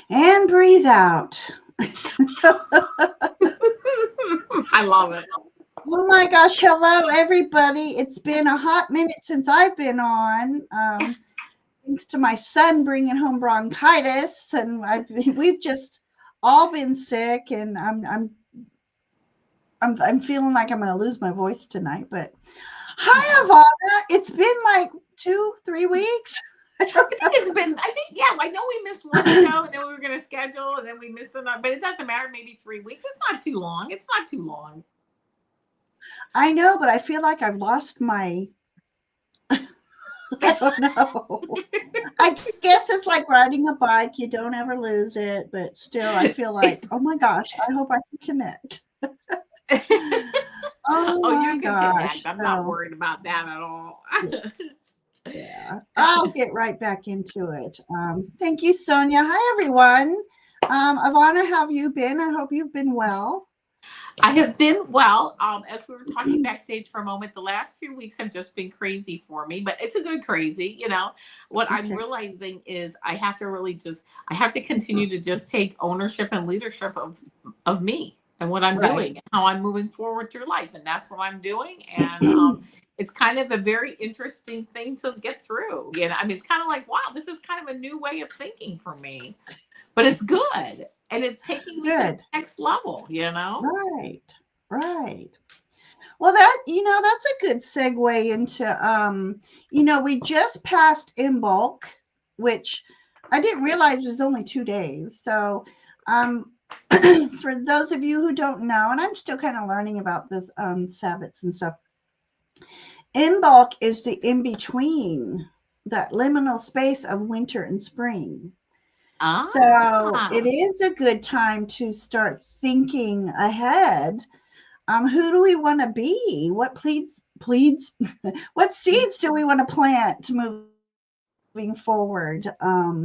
And breathe out. I love it. Oh my gosh. Hello, everybody. It's been a hot minute since I've been on. Thanks to my son bringing home bronchitis, and we've just all been sick, and I'm feeling like I'm going to lose my voice tonight. But hi, Oh. Avana. It's been like 2-3 weeks. I think, yeah, I know we missed one show and then we were going to schedule and then we missed another, but it doesn't matter. Maybe 3 weeks. It's not too long. It's not too long. I know, but I feel like I've lost my. I don't know. I guess it's like riding a bike. You don't ever lose it, but still, I feel like, oh my gosh, I hope I can connect. Oh Oh, you my can gosh. connect. I'm not So, worried about that at all. yeah, I'll get right back into it. Thank you, Sonia. Hi, everyone. Ivana, how have you been? I hope you've been well. I have been well. As we were talking backstage for a moment, the last few weeks have just been crazy for me, but it's a good crazy. What I'm Okay. realizing is I have to continue to just take ownership and leadership of me and what I'm Right. doing and how I'm moving forward through life, and that's what I'm doing. And it's kind of a very interesting thing to get through. I mean, it's kind of like, wow, this is kind of a new way of thinking for me, but it's good, and it's taking me to the Good. next level. Right. Right. Well, that's a good segue into, we just passed in bulk, which I didn't realize was only 2 days. So, um, for those of you who don't know, and I'm still kind of learning about this, Sabbats and stuff, in bulk is the in between, that liminal space of winter and spring. So it Ah, is a good time to start thinking ahead. Who do we want to be? What pleads, what seeds do we want to plant moving forward?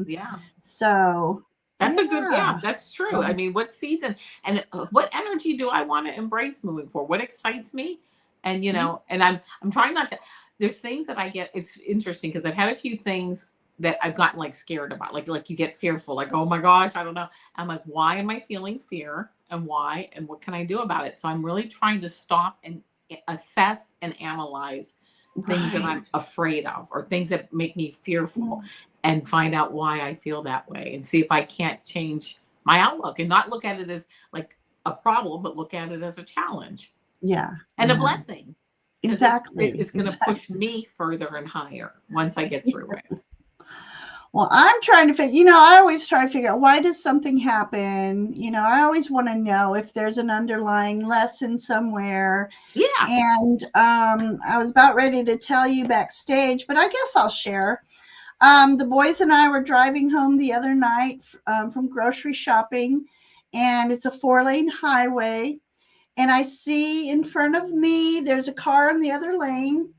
yeah. So Yeah, yeah. that's true. Um, I mean, what season and what energy do I want to embrace moving forward? What excites me? And and I'm trying not to. There's things that I get. It's interesting because I've had a few things that I've gotten like scared about. Like you get fearful. Like, oh my gosh, I don't know. I'm like, why am I feeling fear? And why? And what can I do about it? So I'm really trying to stop and assess and analyze things that I'm right. afraid of or things that make me fearful Mm, and find out why I feel that way and see if I can't change my outlook and not look at it as like a problem, but look at it as a challenge yeah. and a Yeah. blessing because Exactly. it's going to push Exactly. me further and higher once I get through it. Well, I'm trying to figure, I always try to figure out, why does something happen? I always want to know if there's an underlying lesson somewhere. Yeah. And I was about ready to tell you backstage, but I guess I'll share. The boys and I were driving home the other night, from grocery shopping, and it's a 4-lane highway. And I see in front of me, there's a car in the other lane.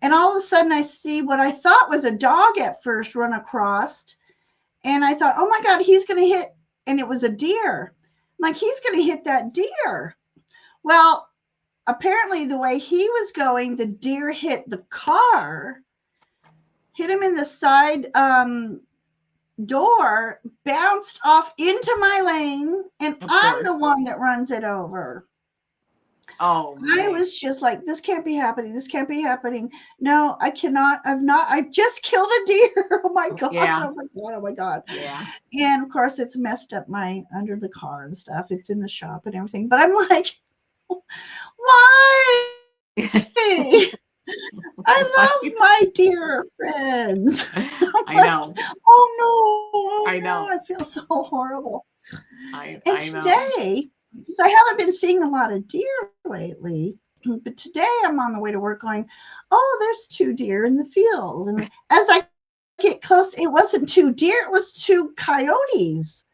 And all of a sudden, I see what I thought was a dog at first run across. And I thought, oh my God, he's going to hit. And it was a deer. I'm like, he's going to hit that deer. Well, apparently, the way he was going, the deer hit the car, hit him in the side, door, bounced off into my lane, and Of I'm the course. one that runs it over. Oh I man. was just like, this can't be happening. This can't be happening. No, I cannot. I've not. I just killed a deer. Oh my God. Yeah. Oh my God. Oh my God. Yeah. And of course, it's messed up my under the car and stuff. It's in the shop and everything. But I'm like, why? I love Right. my dear friends. I'm I like, know. oh I no, know. I feel so horrible. And I know. today, because I haven't been seeing a lot of deer lately, but today I'm on the way to work going, oh, there's 2 deer in the field. And as I get close, it wasn't 2 deer, it was 2 coyotes.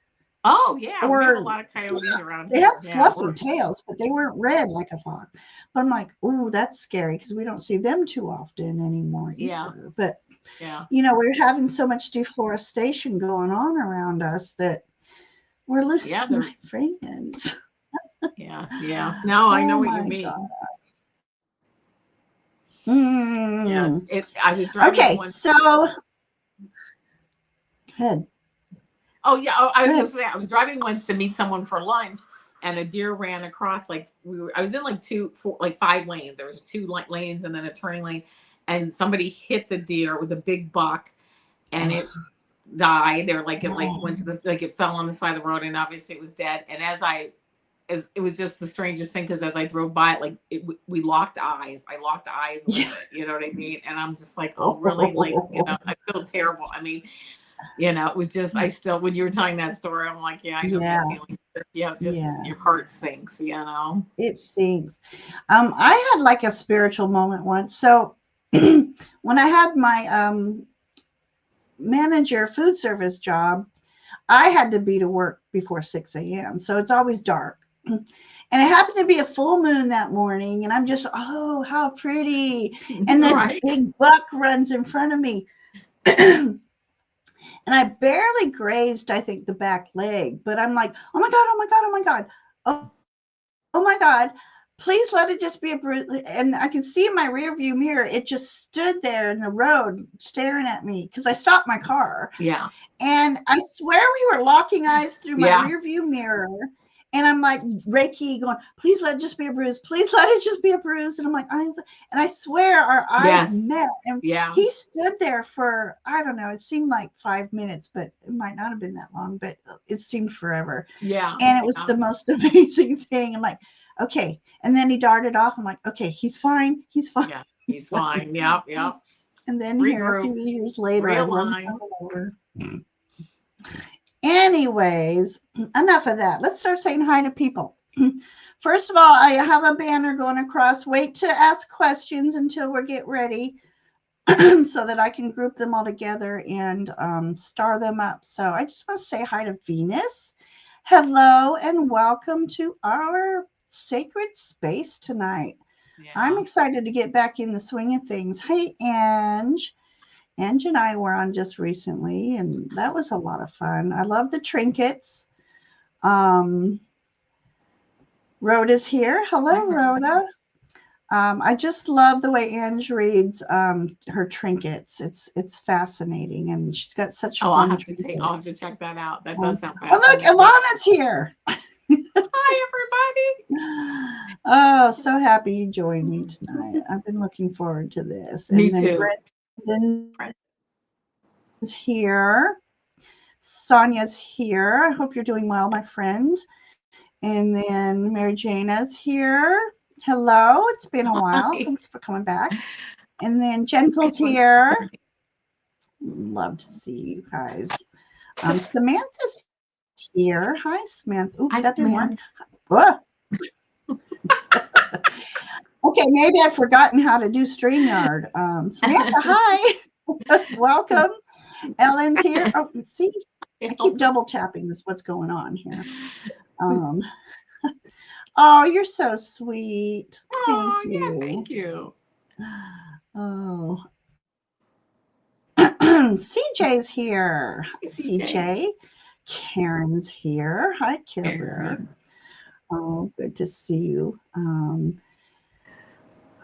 Oh yeah, we Or have a lot of coyotes around they had here. Yeah, fluffy tails, but they weren't red like a fox. But I'm like, ooh, that's scary because we don't see them too often anymore yeah, either. But yeah. we're having so much deforestation going on around us that we're Yeah, losing they're my friends. yeah, yeah. No, I know Oh what you my mean. God. Yeah, Mm. I was driving Okay, one. so go ahead. Oh yeah. Oh, I Go was ahead. going to say I was driving once to meet someone for lunch, and a deer ran across. Like I was in like like 5 lanes. There was two lanes and then a turning lane, and somebody hit the deer. It was a big buck, and Oh, it died, or like it like went to oh, this, like it fell on the side of the road, and obviously it was dead. And as it was just the strangest thing, because as I drove by it, like we locked eyes. I locked eyes with yeah. it. You know what I mean? And I'm just like, oh really? Like, Oh, I feel terrible. I mean, it was just, I still, when you were telling that story, I'm like, yeah, I know that yeah, feeling. Just yeah. your heart sinks. It stinks. I had like a spiritual moment once. So when I had my manager food service job, I had to be to work before 6 a.m. So it's always dark. And it happened to be a full moon that morning. And I'm just, oh, how pretty. And the Right. big buck runs in front of me. And I barely grazed, I think, the back leg. But I'm like, oh my God, oh my God, oh my God. Oh my God. Please let it just be a bruise. And I can see in my rear view mirror, it just stood there in the road staring at me because I stopped my car. Yeah. And I swear we were locking eyes through my Yeah. rear view mirror. And I'm like Reiki going, please let it just be a bruise. Please let it just be a bruise. And I'm like, and I swear our eyes Yes. met. And Yeah. he stood there for, I don't know, it seemed like 5 minutes, but it might not have been that long, but it seemed forever. Yeah. And it was Yeah. the most amazing thing. I'm like, okay. And then he darted off. I'm like, okay, he's fine. He's fine. Yeah. He's He's fine. fine. Yep. Yep. And then here, a Regroup. few years later, I run Realign. someone over. Anyways, enough of that. Let's start saying hi to people. First of all, I have a banner going across. Wait to ask questions until we get ready so that I can group them all together and star them up. So I just want to say hi to Venus. Hello and welcome to our sacred space tonight. I'm Yeah. excited to get back in the swing of things. Hey, Ange. Ange and I were on just recently, and that was a lot of fun. I love the trinkets. Um, Rhoda's here. Hi, Hello, Rhoda. Rhoda. I just love the way Ange reads her trinkets. It's fascinating, and she's got such Oh, fun I'll have trinkets. to check that out. That does Oh, sound look, fascinating. Ivana's here. Hi, Oh, so happy you joined me tonight. everybody. I've been looking forward to this. Me And then too. Brendan's here. Sonia's here. I hope you're doing well, my friend. And then Mary Jana's here. Hello, it's been a while. Thanks Hi. for coming back. And then Gensel's Hi, Joyce. here. Love to see you guys. Samantha's here. Hi, Samantha. Ooh, that didn't work. Hi, man. Oh, okay, maybe I've forgotten how to do StreamYard. Samantha, hi. Welcome. Ellen's here. Oh, see, I keep double tapping this. What's going on here? Um, oh, you're so sweet. Thank Oh, yeah, you. thank you. Oh, CJ's here. Hi, Hi, CJ. CJ. Karen's here. Hi, Care Bear. Aaron. Oh, good to see you.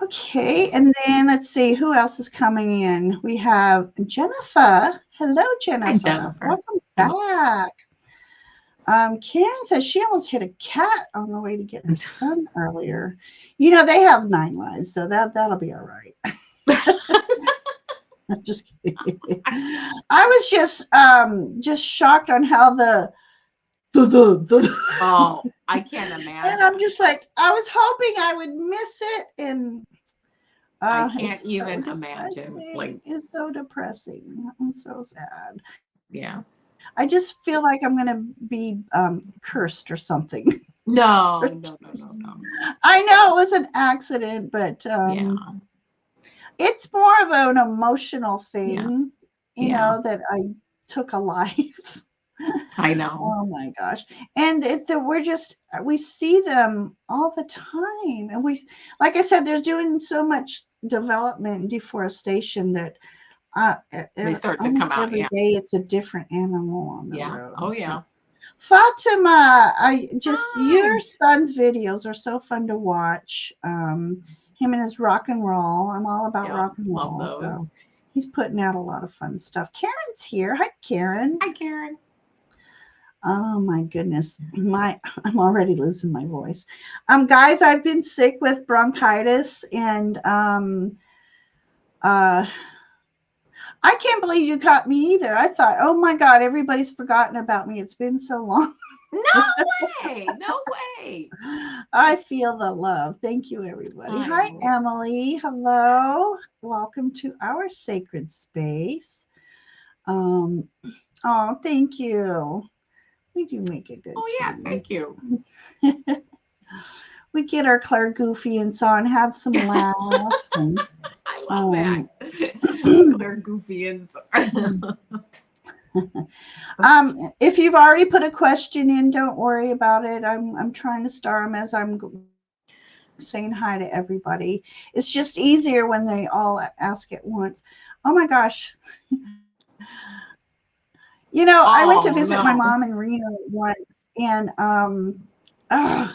Okay, and then let's see who else is coming in. We have Jennifer. Hello, Hi, Jennifer. Jennifer. Welcome back. Karen says she almost hit a cat on the way to get her son earlier. They have 9 lives, so that'll be all right. I'm just kidding. I was just shocked on how the Oh, I can't and I'm imagine. just like I was hoping I would miss it, and I can't it's so even imagine. Like, depressing. It's so depressing. I'm so sad. yeah. I just feel like I'm gonna be cursed or something. No, no, no, no, no. I know it was an accident, but Yeah. it's more of an emotional Yeah. thing, Yeah. that I took a life. I know. Oh my gosh. And we see them all the time. And like I said, they're doing so much development and deforestation that They start to come almost out. every Yeah. day it's a different animal on the Yeah. Oh, road. So yeah. Fatima, your Hi. son's videos are so fun to watch. Him and his rock and roll. I'm all about Yeah. rock and Love roll. those. So he's putting out a lot of fun stuff. Karen's here. Hi, Karen. Hi, Karen. Oh my goodness. I'm already losing my voice. Guys, I've been sick with bronchitis and uh I can't believe you caught me either. I thought, oh my God, everybody's forgotten about me. It's been so long. No way. No way. I feel the love. Thank you, everybody. I Hi, know. Emily. Hello. Welcome to our sacred space. Um, oh, thank you. We do make a good Oh yeah, team. thank you. We get our Claire Goofy and so on, have some laughs, and I love um, that. Claire Goofy and if you've already put a question in, don't worry about it. I'm trying to star them as I'm saying hi to everybody. It's just easier when they all ask at once. Oh my gosh. I went to oh visit my no. mom in Reno once, and ugh,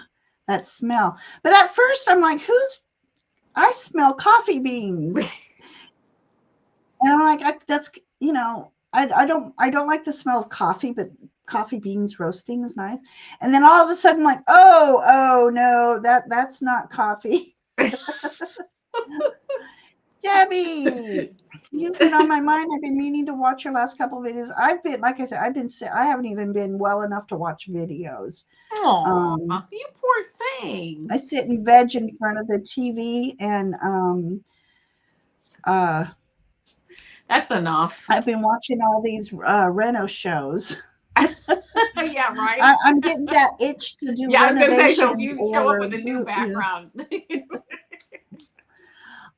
that smell. But at first I'm like, I smell coffee beans. And I'm like, that's, I don't like the smell of coffee, but coffee beans roasting is nice. And then all of a sudden, like, oh no, that's not coffee. Debbie, you've been on my mind. I've been meaning to watch your last couple of videos. I've been, like I said, I've been sick. I haven't even been well enough to watch videos. Oh, Um, you poor thing. I sit and veg in front of the TV, and uh, That's enough. I've been watching all these Reno shows. Yeah, right. I'm getting that itch to do Yeah, I was gonna say, so if renovations you show up or with a new yeah. background.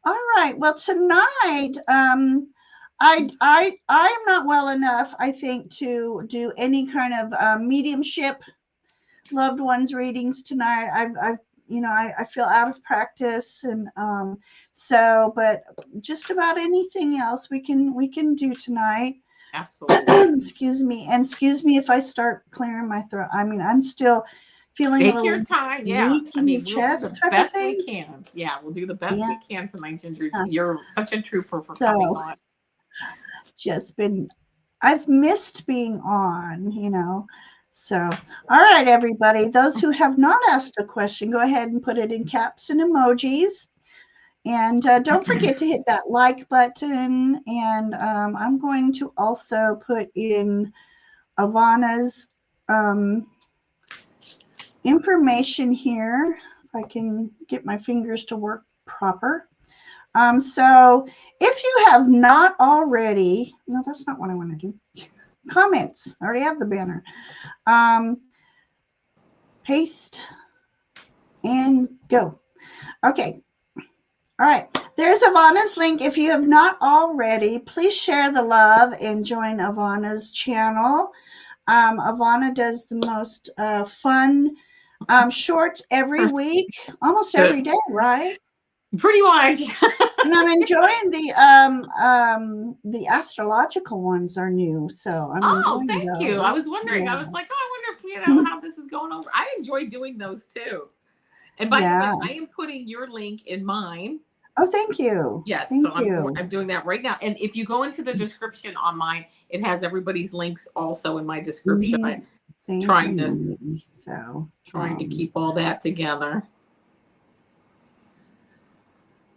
All right. Well, tonight, I am not well enough, I think, to do any kind of mediumship loved ones readings tonight. I feel out of practice, and but just about anything else we can do tonight. Absolutely. Excuse me, and excuse me if I start clearing my throat. I mean, I'm still feeling a Take your little time. Yeah. weak I in the mean, we'll do the chest type of best we thing. can. Yeah, we'll do the best we Yeah. can tonight, Ginger. You're such a trooper for coming So on. just been, I've missed being on. So, all right, everybody. Those who have not asked a question, go ahead and put it in caps and emojis. And don't forget to hit that like button. And I'm going to also put in Avana's um, information here. If I can get my fingers to work proper. So if you have not already, no, that's not what I want to do. Comments. I already have the banner. Paste and go. Okay. All right. There's Avana's link. If you have not already, please share the love and join Avana's channel. Avana does the most fun shorts every week, almost every day, right? Pretty much. And I'm enjoying the astrological ones are new, so I'm Oh, enjoying thank you. I those. was wondering. I Yeah. was like, oh, I wonder if how this is going over. I enjoy doing those too. And by the Yeah. way, I am putting your link in mine. Oh, thank you. Yes, so Thank you. I'm doing that right now. And if you go into the description on mine, it has everybody's links also in my description. Hmm. I'm Same for trying to me. So, keep all that together.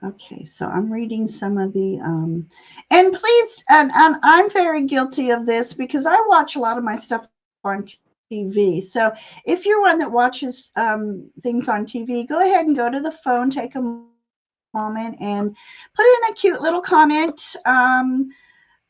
okay, so I'm reading some of the and please, and I'm very guilty of this because I watch a lot of my stuff on TV. So if you're one that watches things on TV, go ahead and go to the phone, take a moment, and put in a cute little comment to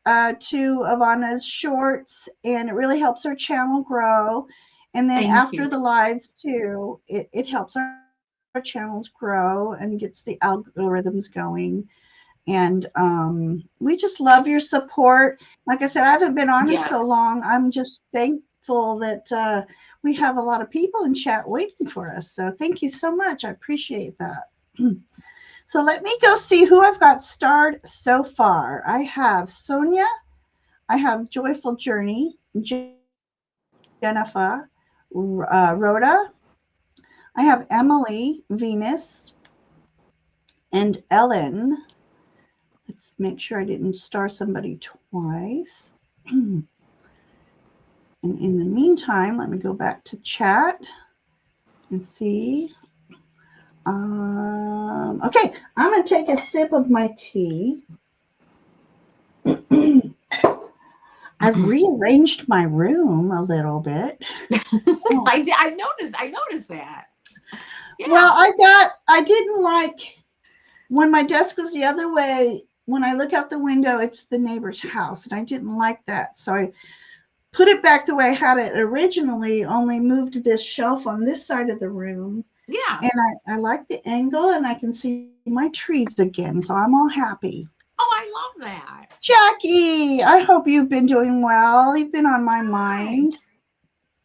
Ivana's shorts, and it really helps our channel grow. And then Thank after the you. lives too, it helps our channels grow and gets the algorithms going. And we just love your support. Like I said, I haven't been on in so Yes. long. I'm just thankful that we have a lot of people in chat waiting for us. So thank you so much. I appreciate that. So let me go see who I've got starred so far. I have Sonia. I have Joyful Journey, Jennifer, Rhoda. I have Emily, Venus, and Ellen. Let's make sure I didn't star somebody twice. And in the meantime, let me go back to chat and see. Okay, I'm going to take a sip of my tea. I've rearranged my room a little bit. Oh. I noticed that. Well, Yeah. I didn't like when my desk was the other way. When I look out the window, it's the neighbor's house, and I didn't like that. So I put it back the way I had it originally, only moved this shelf on this side of the room. Yeah. And I like the angle, and I can see my trees again. So I'm all happy. Oh, I love that. Jackie, I hope you've been doing well. You've been on my Hi. mind.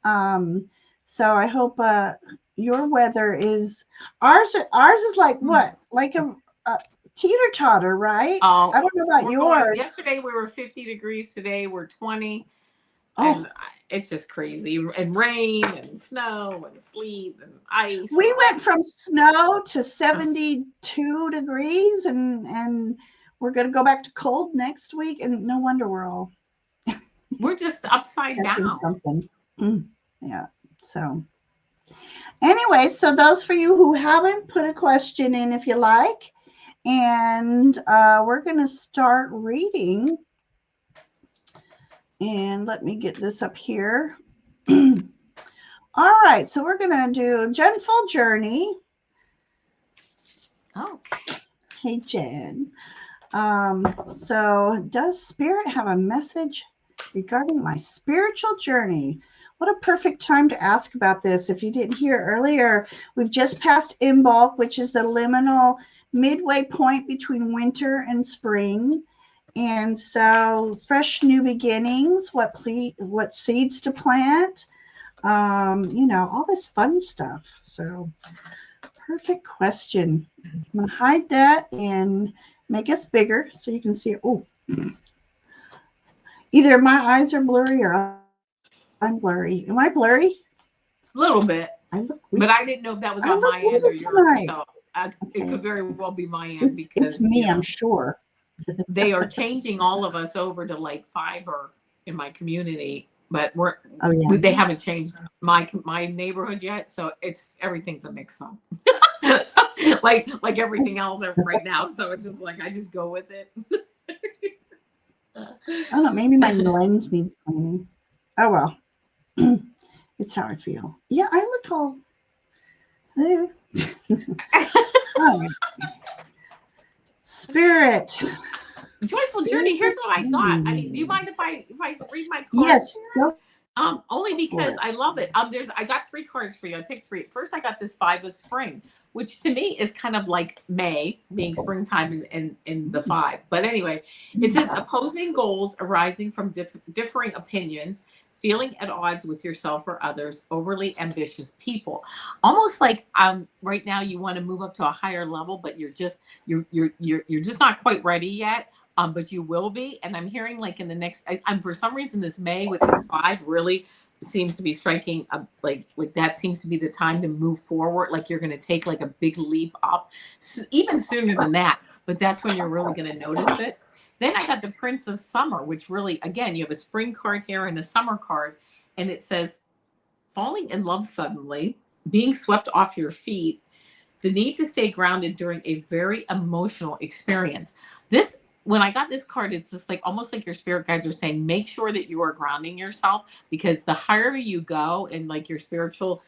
Um, so I hope your weather is ours is like Hmm. what? Like a teeter totter, right? Oh, I don't know about we're going. yours. Yesterday we were 50 degrees. Today we're 20, Oh, and it's just crazy. And rain and snow and sleet and ice. we went from snow to 72 degrees, and we're going to go back to cold next week, and no wonder we're all We're just upside catching down. something. Yeah. So anyway, so those for you who haven't, put a question in if you like. And we're going to start reading. And let me get this up here. All right, so we're going to do Gentle Journey. Okay. Hey, Jen. So, does Spirit have a message regarding my spiritual journey? What a perfect time to ask about this. If you didn't hear earlier, we've just passed Imbolc, which is the liminal midway point between winter and spring. And so, fresh new beginnings, what seeds to plant, all this fun stuff. So, perfect question. I'm going to hide that and make us bigger so you can see it. Oh, either my eyes are blurry or I'm blurry. Am I blurry? A little bit, I look weird. but I didn't know if that was I on look my end or weird yours. tonight. So it Okay, could very well be my end it's because me, I'm sure. they are changing all of us over to like fiber in my community, but Oh yeah. they haven't changed my neighborhood yet, so it's everything's a mix up. like everything else right now, so it's just like I just go with it. I don't know. Maybe my lens needs cleaning. Oh well, it's how I feel. Yeah, I look all. Hello. All right. Spirit. Joyful journey. Here's Spiritual what I got. I mean, do you journey. mind if I read my cards Yes, here? go for it. Only because I love it. I got three cards for you. I picked three. First, I got this five of spring, which to me is kind of like May being springtime in the five. But anyway, it says opposing goals arising from differing opinions, feeling at odds with yourself or others, overly ambitious people. Almost like right now you want to move up to a higher level, but you're just not quite ready yet. But you will be. And I'm hearing like in the next, I'm for some reason this May with this five really seems to be striking a, like that seems to be the time to move forward. Like you're going to take like a big leap up, even sooner than that. But that's when you're really going to notice it. Then I got the Prince of Summer, which really, again, you have a spring card here and a summer card, and it says falling in love suddenly, being swept off your feet, the need to stay grounded during a very emotional experience. This when I got this card, it's just like almost like your spirit guides are saying, make sure that you are grounding yourself because the higher you go and like your spiritual,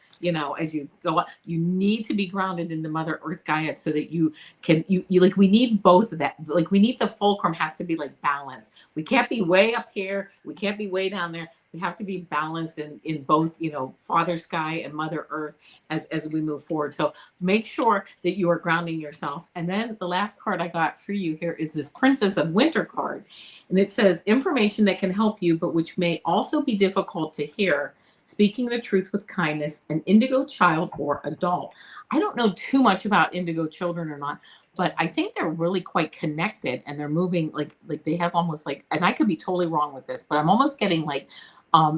as you go up, you need to be grounded in the Mother Earth Gaia so that you can you like we need both of that. Like we need the fulcrum has to be like balanced. We can't be way up here, we can't be way down there. We have to be balanced in both, Father Sky and Mother Earth as we move forward. So make sure that you are grounding yourself. And then the last card I got for you here is this Princess of Winter card. And it says information that can help you, but which may also be difficult to hear. Speaking the truth with kindness, an indigo child or adult. I don't know too much about indigo children or not, but I think they're really quite connected and they're moving like they have almost like, and I could be totally wrong with this, but I'm almost getting like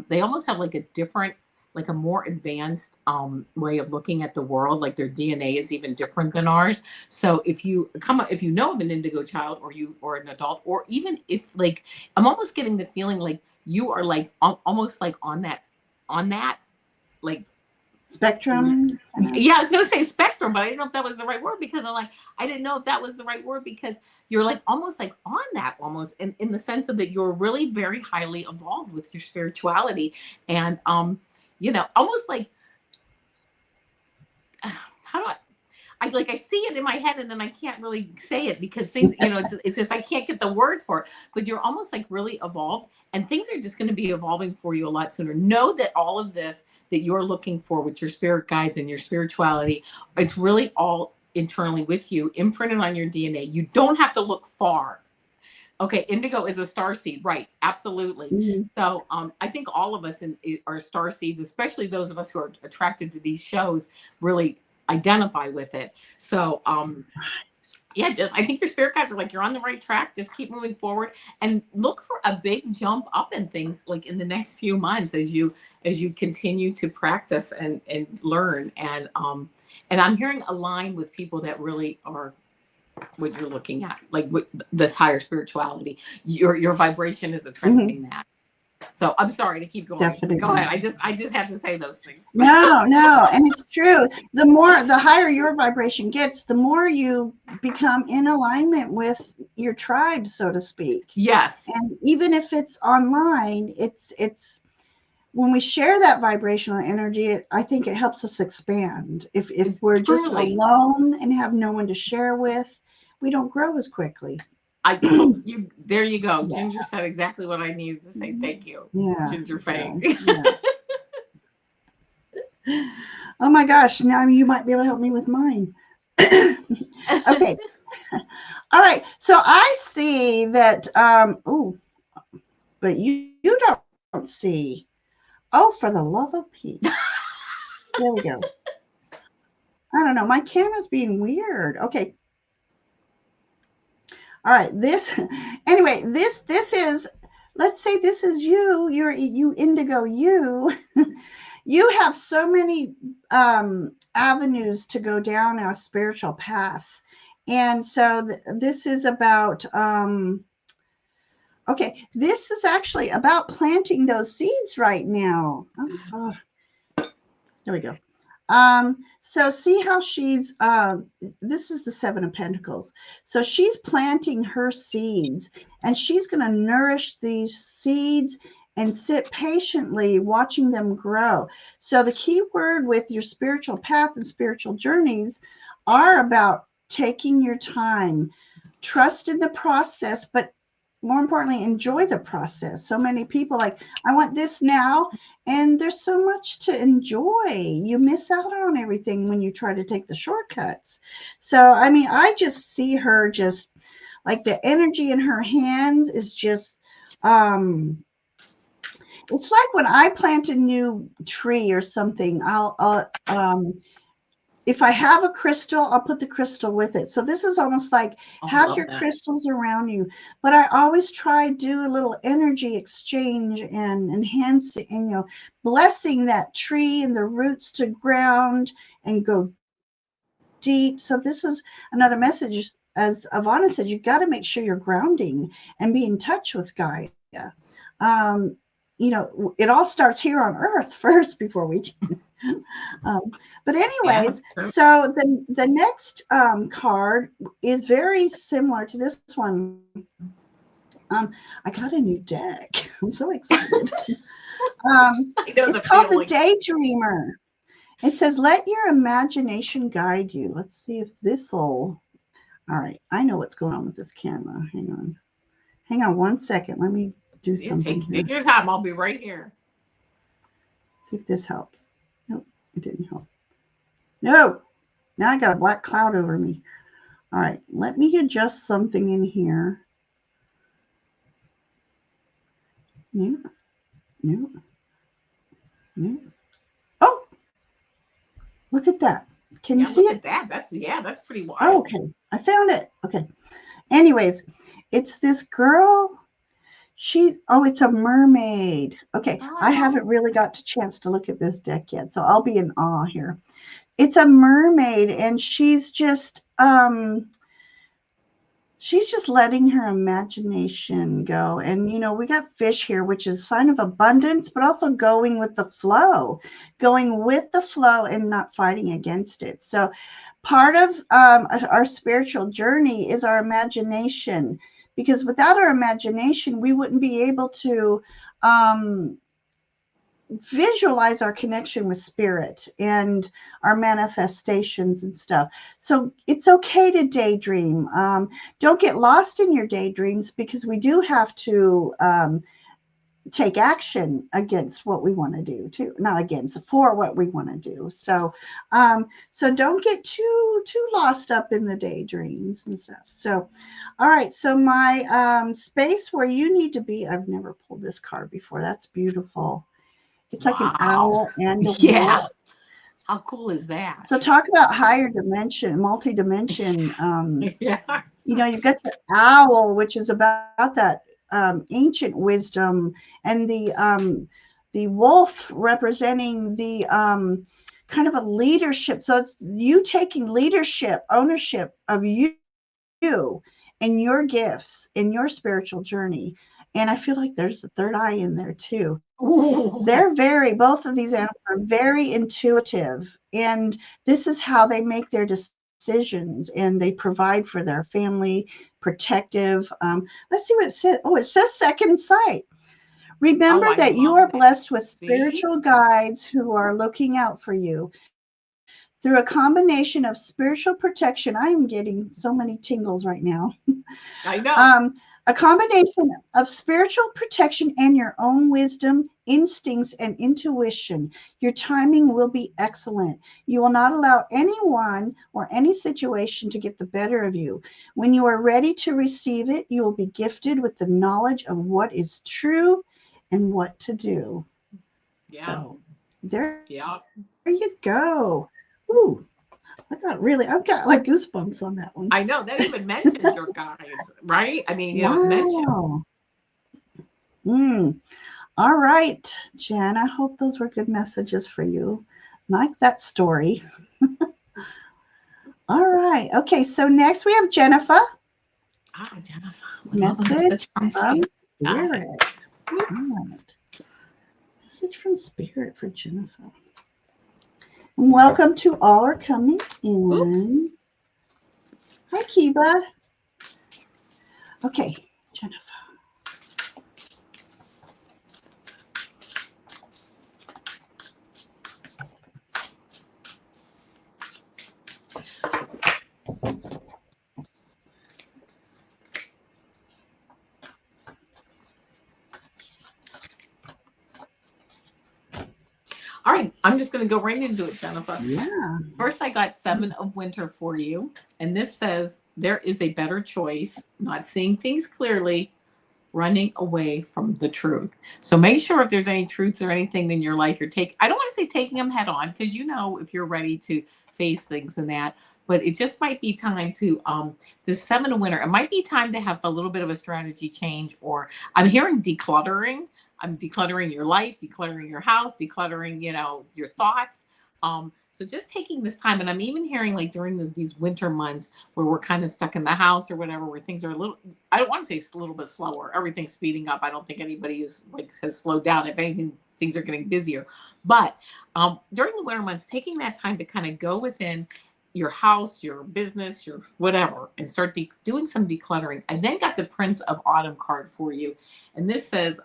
they almost have like a different, like a more advanced way of looking at the world. Like their DNA is even different than ours. So if you know of an indigo child or an adult, or even if like, I'm almost getting the feeling like you are like almost like on that like Spectrum. yeah, I was gonna say spectrum, but I didn't know if that was the right word because I'm like, I didn't know if that was the right word because you're like almost like on that almost in the sense of that you're really very highly evolved with your spirituality and almost like how do I like I see it in my head and then I can't really say it because things, it's just I can't get the words for it. But you're almost like really evolved and things are just going to be evolving for you a lot sooner. Know that all of this that you're looking for with your spirit guides and your spirituality, it's really all internally with you, imprinted on your DNA. You don't have to look far. Okay, indigo is a star seed, right? Absolutely. Mhm. So I think all of us are star seeds, especially those of us who are attracted to these shows, really identify with it. So yeah, just I think your spirit guides are like you're on the right track. Just keep moving forward and look for a big jump up in things like in the next few months as you continue to practice and learn and I'm hearing align with people that really are what you're looking at, like with this higher spirituality. Your vibration is Mhm. attracting that. So I'm sorry to keep going. Go Definitely. ahead. I just have to say those things. No, no, and it's true. The higher your vibration gets, the more you become in alignment with your tribe, so to speak. Yes, And even if it's online, it's when we share that vibrational energy, I think it helps us expand. If we're just truly. alone and have no one to share with, we don't grow as quickly. I you there you go. Yeah. Ginger said exactly what I needed to say. Mhm. Thank you, Yeah. Ginger Fang. So, yeah. Oh my gosh, now you might be able to help me with mine. Okay. All right. So I see that oh, but you don't see. Oh, for the love of Pete. There we go. I don't know. My camera's being weird. Okay. All right. This anyway, this is let's say this is you. You indigo you. You have so many avenues to go down a spiritual path. And so this is about okay, this is actually about planting those seeds right now. Oh, there we go. So see how she's this is the Seven of Pentacles. So she's planting her seeds and she's going to nourish these seeds and sit patiently watching them grow. So the key word with your spiritual path and spiritual journeys are about taking your time, trust in the process, but more importantly, enjoy the process. So many people like, I want this now, and there's so much to enjoy. You miss out on everything when you try to take the shortcuts. So, I mean, I just see her just like the energy in her hands is just, it's like when I plant a new tree or something, if I have a crystal, I'll put the crystal with it. So this is almost like Oh, I have love your that. crystals around you. But I always try to do a little energy exchange and enhance it and blessing that tree and the roots to ground and go deep. So this is another message. As Avana said, you got to make sure you're grounding and be in touch with Gaia. Um, it all starts here on Earth first before we um, but anyways, Yeah, that's true. so the next card is very similar to this one. I got a new deck. I'm so excited. I It's know the called the feeling. Daydreamer. It says, "Let your imagination guide you." Let's see if this will. All right, I know what's going on with this camera. Hang on 1 second. Let me do Yeah, something take here. your time. I'll be right here. See if this helps. Nope, it didn't help. No, now I got a black cloud over me. All right, let me adjust something in here. No, no, no. Oh, look at that. Can you Yeah, see look it? at that. That's pretty Oh, wild. okay. I found it. Okay. Anyways, it's this girl. It's a mermaid. Okay. I Oh, haven't really got a chance to look at this deck yet, so I'll be in awe here. It's a mermaid, and she's just, she's just letting her imagination go. And we got fish here, which is a sign of abundance, but also going with the flow and not fighting against it. So part of our spiritual journey is our imagination, because without our imagination we wouldn't be able to um, visualize our connection with spirit and our manifestations and stuff. So it's okay to daydream. Don't get lost in your daydreams, because we do have to take action against what we want to do too, not against, for what we want to do. So don't get too lost up in the daydreams and stuff. So all right, so my space where you need to be, I've never pulled this card before. That's beautiful. It's like an Wow. owl and a Yeah. wolf. How cool is So that? talk about higher dimension, multi-dimension. Yeah. You've got the owl, which is about that ancient wisdom, and the wolf representing the kind of a leadership. So it's you taking leadership, ownership of you and your gifts in your spiritual journey. And I feel like there's a third eye in there too. Ooh. Both of these animals are very intuitive, and this is how they make their decisions, and they provide for their family, protective. Let's see what it says. Oh, it says second sight. Remember Oh, I that you love are that. blessed with See? spiritual guides who are looking out for you. Through a combination of spiritual protection, I am getting so many tingles right now. I Um, know. a combination of spiritual protection and your own wisdom, instincts, and intuition. Your timing will be excellent. You will not allow anyone or any situation to get the better of you. When you are ready to receive it, you will be gifted with the knowledge of what is true and what to do. Yeah. So, there you Yeah. go. Ooh, I've got like goosebumps on that one. I know that even mentions your guides, right? I mean, mention. Wow. Mm. All right, Jen, I hope those were good messages for you. Like that story. All right. Okay, so next we have Jennifer. Ah, Jennifer, would love a Message message from from Spirit. Guide. Spirit. Oops. All right. Message from Spirit for Jennifer. And welcome to all are coming Oops. in. Hi, Kiba. Okay, Jennifer. All right, I'm just going to go right into it, Jennifer. Yeah. First, I got 7 of Winter for you. And this says, there is a better choice, not seeing things clearly, running away from the truth. So make sure if there's any truths or anything in your life you're taking, I don't want to say taking them head on, because if you're ready to face things and that, but it just might be time to the 7 of Winter. It might be time to have a little bit of a strategy change, or I'm hearing decluttering. I'm decluttering your life, decluttering your house, decluttering, your thoughts. So just taking this time, and I'm even hearing like during these winter months where we're kind of stuck in the house or whatever, where things are a little, I don't want to say it's a little bit slower. Everything's speeding up. I don't think anybody is like has slowed down. If anything, things are getting busier. But during the winter months, taking that time to kind of go within your house, your business, your whatever, and start doing some decluttering. I then got the Prince of Autumn card for you, and this says,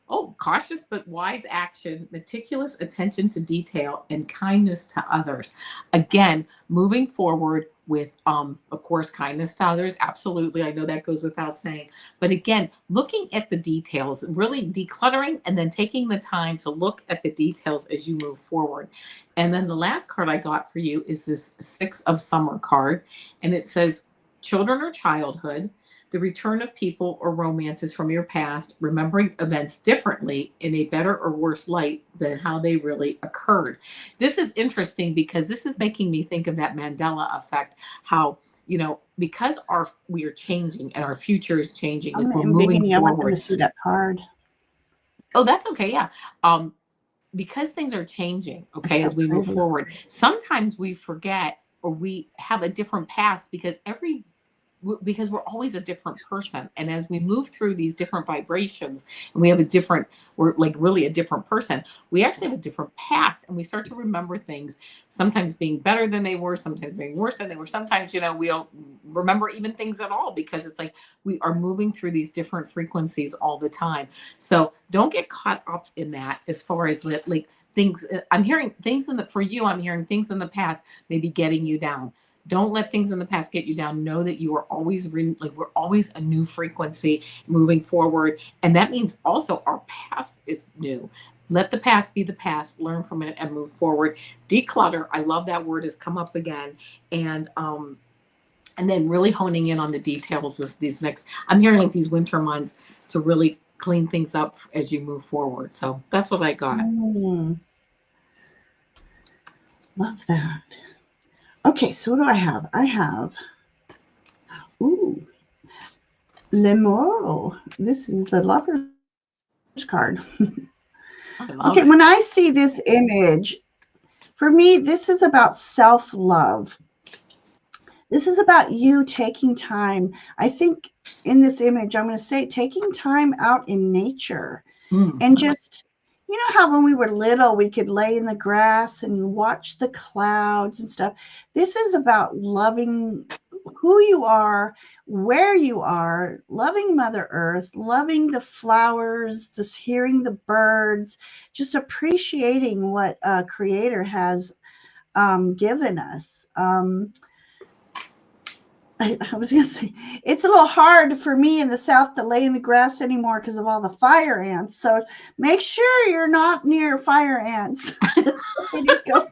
oh, cautious but wise action, meticulous attention to detail, and kindness to others. Again, moving forward with, of course, kindness to others. Absolutely. I know that goes without saying. But again, looking at the details, really decluttering, and then taking the time to look at the details as you move forward. And then the last card I got for you is this 6 of Summer card. And it says, children or childhood, the return of people or romances from your past, remembering events differently in a better or worse light than how they really occurred. This is interesting because this is making me think of that Mandela effect, how, because we are changing and our future is changing as I'm we're moving embiggening. I want them to forward. see that card. Oh, that's okay. Yeah. Because things are changing, It's okay, so as we move pretty. forward, sometimes we forget or we have a different past because every because we're always a different person. And as we move through these different vibrations and we have a different, we're like really a different person, we actually have a different past and we start to remember things, sometimes being better than they were, sometimes being worse than they were. Sometimes, we don't remember even things at all because it's like we are moving through these different frequencies all the time. So don't get caught up in that as far as like things. I'm hearing things for you, I'm hearing things in the past maybe getting you down. Don't let things in the past get you down. Know that you are always like we're always a new frequency moving forward. And that means also our past is new. Let the past be the past, learn from it and move forward. Declutter. I love that word has come up again. And then really honing in on the details these next, I'm hearing like these winter months to really clean things up as you move forward. So that's what I got. Love that. Okay, so what do I have? I have, L'Amour. This is the Lover's card. I Okay, love it. when I see this image, for me, this is about self-love. This is about you taking time. I think in this image, I'm going to say taking time out in nature and just, how when we were little, we could lay in the grass and watch the clouds and stuff. This is about loving who you are, where you are, loving Mother Earth, loving the flowers, just hearing the birds, just appreciating what Creator has given us. I was going to say, it's a little hard for me in the South to lay in the grass anymore because of all the fire ants. So make sure you're not near fire ants when you go.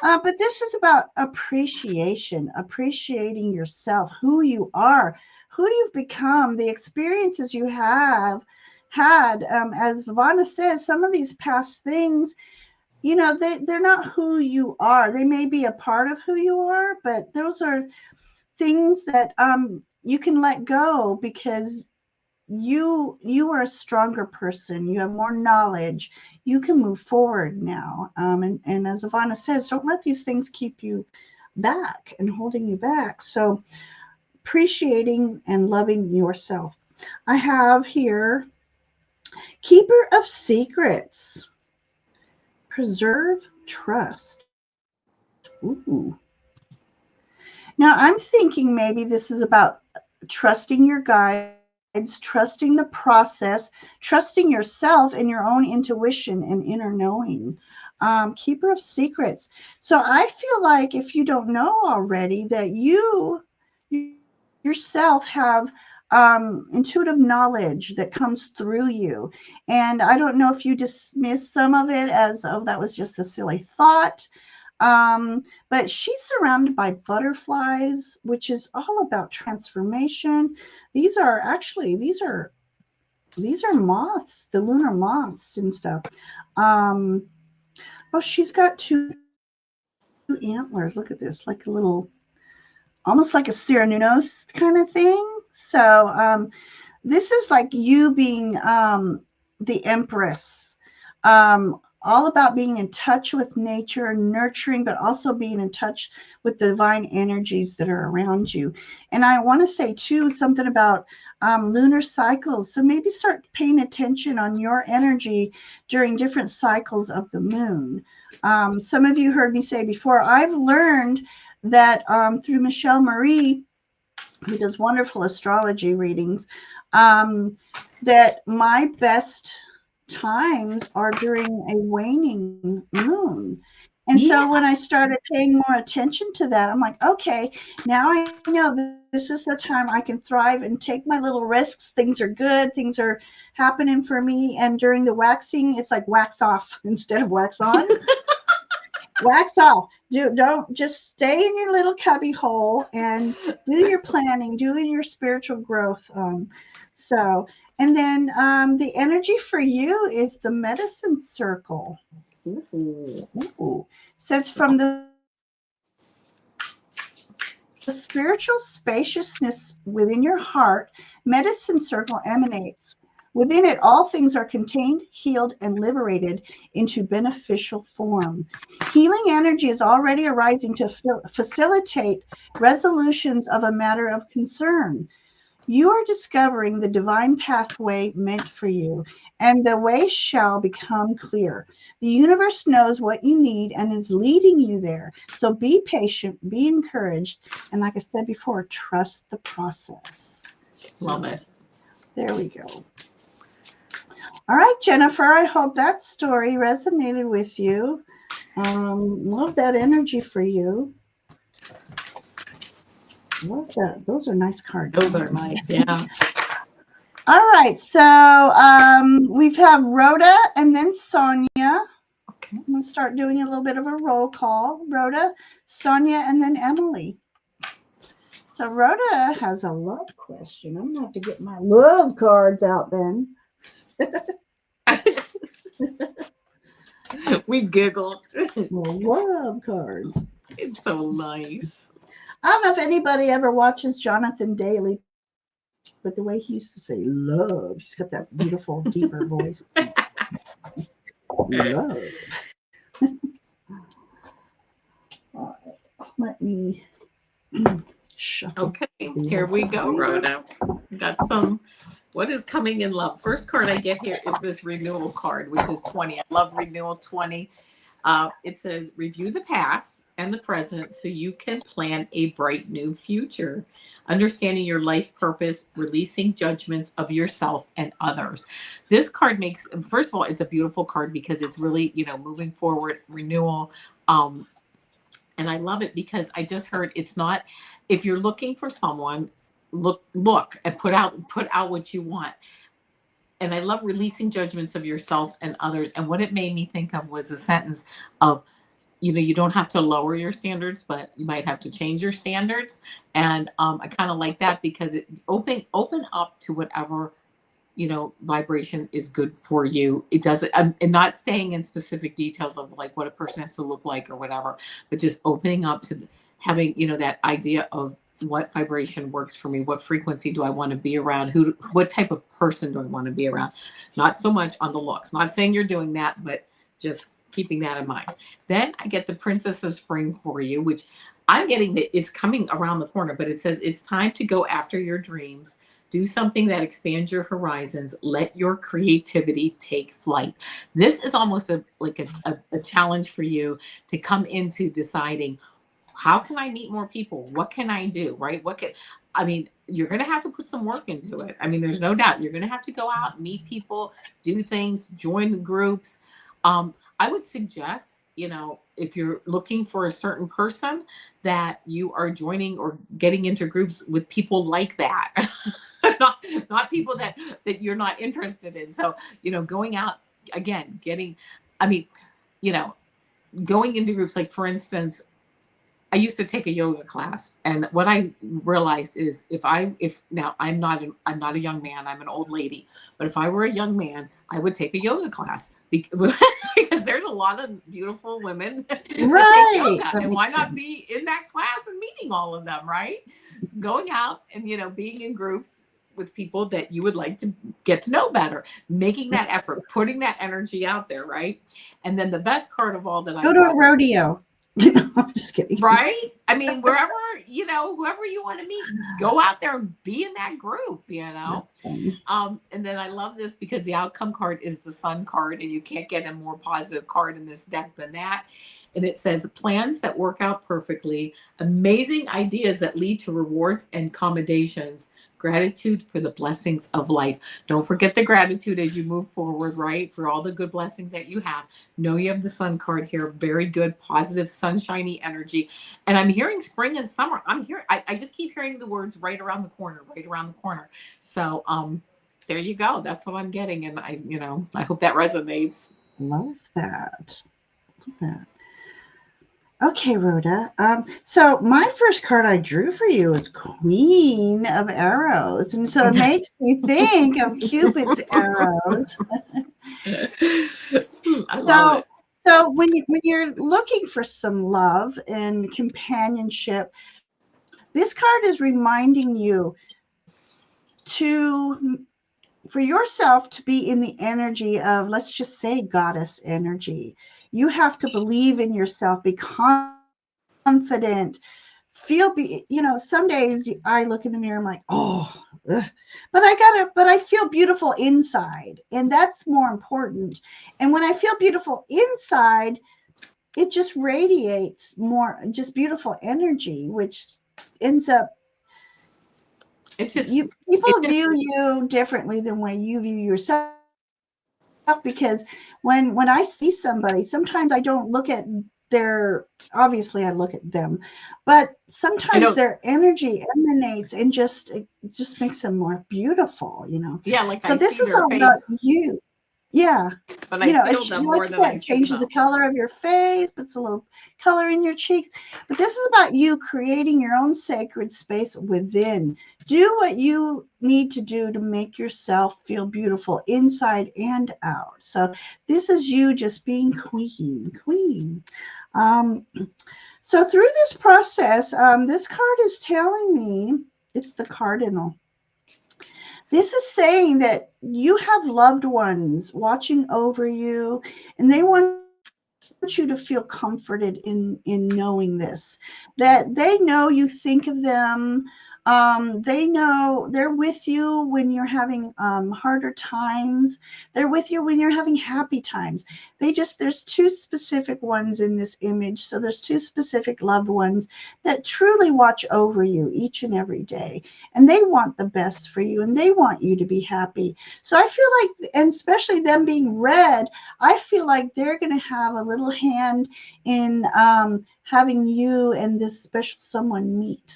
But this is about appreciation, appreciating yourself, who you are, who you've become, the experiences you have had. As Avana says, some of these past things, they're not who you are. They may be a part of who you are, but those are things that you can let go because you are a stronger person. You have more knowledge. You can move forward now. And as Avana says, don't let these things keep you back and holding you back. So appreciating and loving yourself. I have here Keeper of Secrets. Preserve trust. Ooh. Now I'm thinking maybe this is about trusting your guides, trusting the process, trusting yourself and your own intuition and inner knowing. Keeper of secrets. So I feel like if you don't know already that you yourself have intuitive knowledge that comes through you. And I don't know if you dismiss some of it as, oh, that was just a silly thought. But she's surrounded by butterflies, which is all about transformation. These are moths, the lunar moths and stuff. Um, oh, she's got two antlers. Look at this, like a little, almost like a Cyranonos kind of thing. So this is like you being the Empress. All about being in touch with nature, nurturing, but also being in touch with the divine energies that are around you. And I want to say, too, something about lunar cycles. So maybe start paying attention on your energy during different cycles of the moon. Some of you heard me say before, I've learned that through Michelle Marie, who does wonderful astrology readings, that my best times are during a waning moon. And so when Yeah. I started paying more attention to that, I'm like, okay, now I know this is the time I can thrive and take my little risks. Things are good, things are happening for me. And during the waxing, it's like wax off instead of wax on. Wax off. Don't just stay in your little cubby hole and do your planning, do your spiritual growth. So, and then the energy for you is the medicine circle. Ooh. Ooh. Says from the spiritual spaciousness within your heart, medicine circle emanates with Within it, all things are contained, healed, and liberated into beneficial form. Healing energy is already arising to facilitate resolutions of a matter of concern. You are discovering the divine pathway meant for you, and the way shall become clear. The universe knows what you need and is leading you there. So be patient, be encouraged, and like I said before, trust the process. Love So it. there we go. All right, Jennifer, I hope that story resonated with you. Love that energy for you. Love that. Those are nice cards. I Those have are to nice. say. Yeah. All right, so we've have Rhoda and then Sonia. Okay. I'm going to start doing a little bit of a roll call. Rhoda, Sonia, and then Emily. So Rhoda has a love question. I'm going to have to get my love cards out then. We giggled. Love cards. It's so nice. I don't know if anybody ever watches Jonathan Daly, but the way he used to say love, he's got that beautiful, deeper voice. Love. All right, let me shuffle. Okay, here we go, Rhoda. Got some. What is coming in love? First card I get here is this renewal card, which is 20. I love renewal 20. It says, review the past and the present so you can plan a bright new future. Understanding your life purpose, releasing judgments of yourself and others. This card makes, first of all, it's a beautiful card because it's really, moving forward, renewal. And I love it because I just heard it's not, if you're looking for someone, look and put out what you want. And I love releasing judgments of yourself and others. And what it made me think of was a sentence of, you don't have to lower your standards, but you might have to change your standards. And I kind of like that because it open up to whatever vibration is good for you. It doesn't, and not staying in specific details of like what a person has to look like or whatever, but just opening up to having that idea of what vibration works for me, what frequency do I want to be around, what type of person do I want to be around. Not so much on the looks, not saying you're doing that, but just keeping that in mind. Then I get the Princess of Spring for you, which I'm getting that it's coming around the corner, but it says it's time to go after your dreams. Do something that expands your horizons. Let your creativity take flight. This is almost a challenge for you to come into deciding, how can I meet more people? What can I do? Right? You're going to have to put some work into it. There's no doubt you're going to have to go out, meet people, do things, join groups. I would suggest, if you're looking for a certain person, that you are joining or getting into groups with people like that. not people that you're not interested in. So, going out again, going into groups, like for instance, I used to take a yoga class, and what I realized is if now I'm not a young man, I'm an old lady, but if I were a young man, I would take a yoga class because there's a lot of beautiful women that take Right. yoga, That and why makes not sense. be in that class and meeting all of them, right? Going out and being in groups with people that you would like to get to know better, making that effort, putting that energy out there, right? And then the best card of all that I Go to a got, rodeo. I'm just kidding. right? Wherever, whoever you want to meet, go out there and be in that group, That's funny. And then I love this because the outcome card is the Sun card, and you can't get a more positive card in this deck than that. And it says plans that work out perfectly, amazing ideas that lead to rewards and commendations, gratitude for the blessings of life. Don't forget the gratitude as you move forward, right? For all the good blessings that you have. Know you have the Sun card here. Very good, positive, sunshiny energy. And I'm hearing spring and summer. I just keep hearing the words right around the corner, right around the corner. So there you go. That's what I'm getting. And I hope that resonates. Love that. Love that. Okay, Rhoda. So my first card I drew for you is Queen of Arrows, and so it makes me think of Cupid's arrows. I love So, it. so when you're looking for some love and companionship, this card is reminding you to for yourself to be in the energy of, let's just say, goddess energy. You have to believe in yourself, be confident, some days I look in the mirror, I'm like, oh, ugh. But I feel beautiful inside, and that's more important. And when I feel beautiful inside, it just radiates more, just beautiful energy, which ends up, It just, you people it just, view you differently than way you view yourself, because when I see somebody, sometimes I don't look at their, obviously I look at them, but sometimes I their know. energy emanates and just, it just makes them more beautiful. Yeah, like So I this see is their all about face, you. Yeah. but I It, feel them like more you than said, I it see changes the them. color of your face, puts a little color in your cheeks. But this is about you creating your own sacred space within. Do what you need to do to make yourself feel beautiful inside and out. So this is you just being queen. Um, so through this process, this card is telling me, it's the cardinal. This is saying that you have loved ones watching over you, and they want you to feel comforted in knowing this, that they know you think of them. They know they're with you when you're having harder times. They're with you when you're having happy times. There's two specific ones in this image. So there's two specific loved ones that truly watch over you each and every day, and they want the best for you, and they want you to be happy. So I feel like, and especially them being red, I feel like they're going to have a little hand in having you and this special someone meet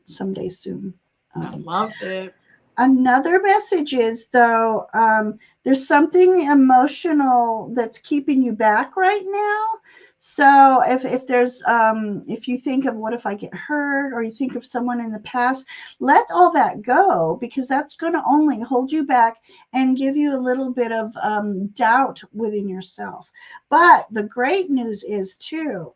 someday soon. I Um, love it. Another message is, though, there's something emotional that's keeping you back right now. So if you think of, what if I get hurt, or you think of someone in the past, let all that go, because that's going to only hold you back and give you a little bit of doubt within yourself. But the great news is, too,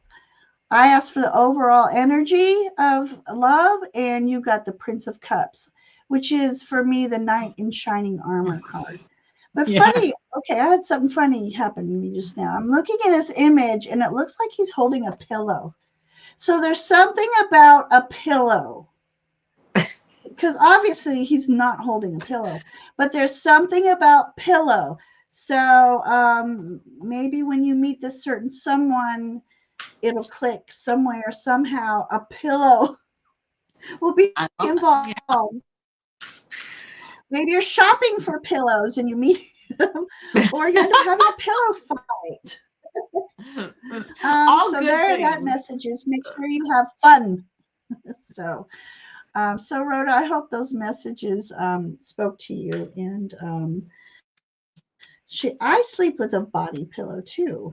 I asked for the overall energy of love, and you got the Prince of Cups, which is for me the knight in shining armor card. But funny, Yes. okay, I had something funny happen to me just now. I'm looking at this image, and it looks like he's holding a pillow. So there's something about a pillow, because obviously he's not holding a pillow, but there's something about pillow. So maybe when you meet this certain someone, it'll click somewhere, somehow a pillow will be I love it. involved. Yeah. Maybe you're shopping for pillows and you meet them, or you end up having a pillow fight. All So good there, that things. message is, make sure you have fun. So, so Rhoda, I hope those messages spoke to you. And I sleep with a body pillow too.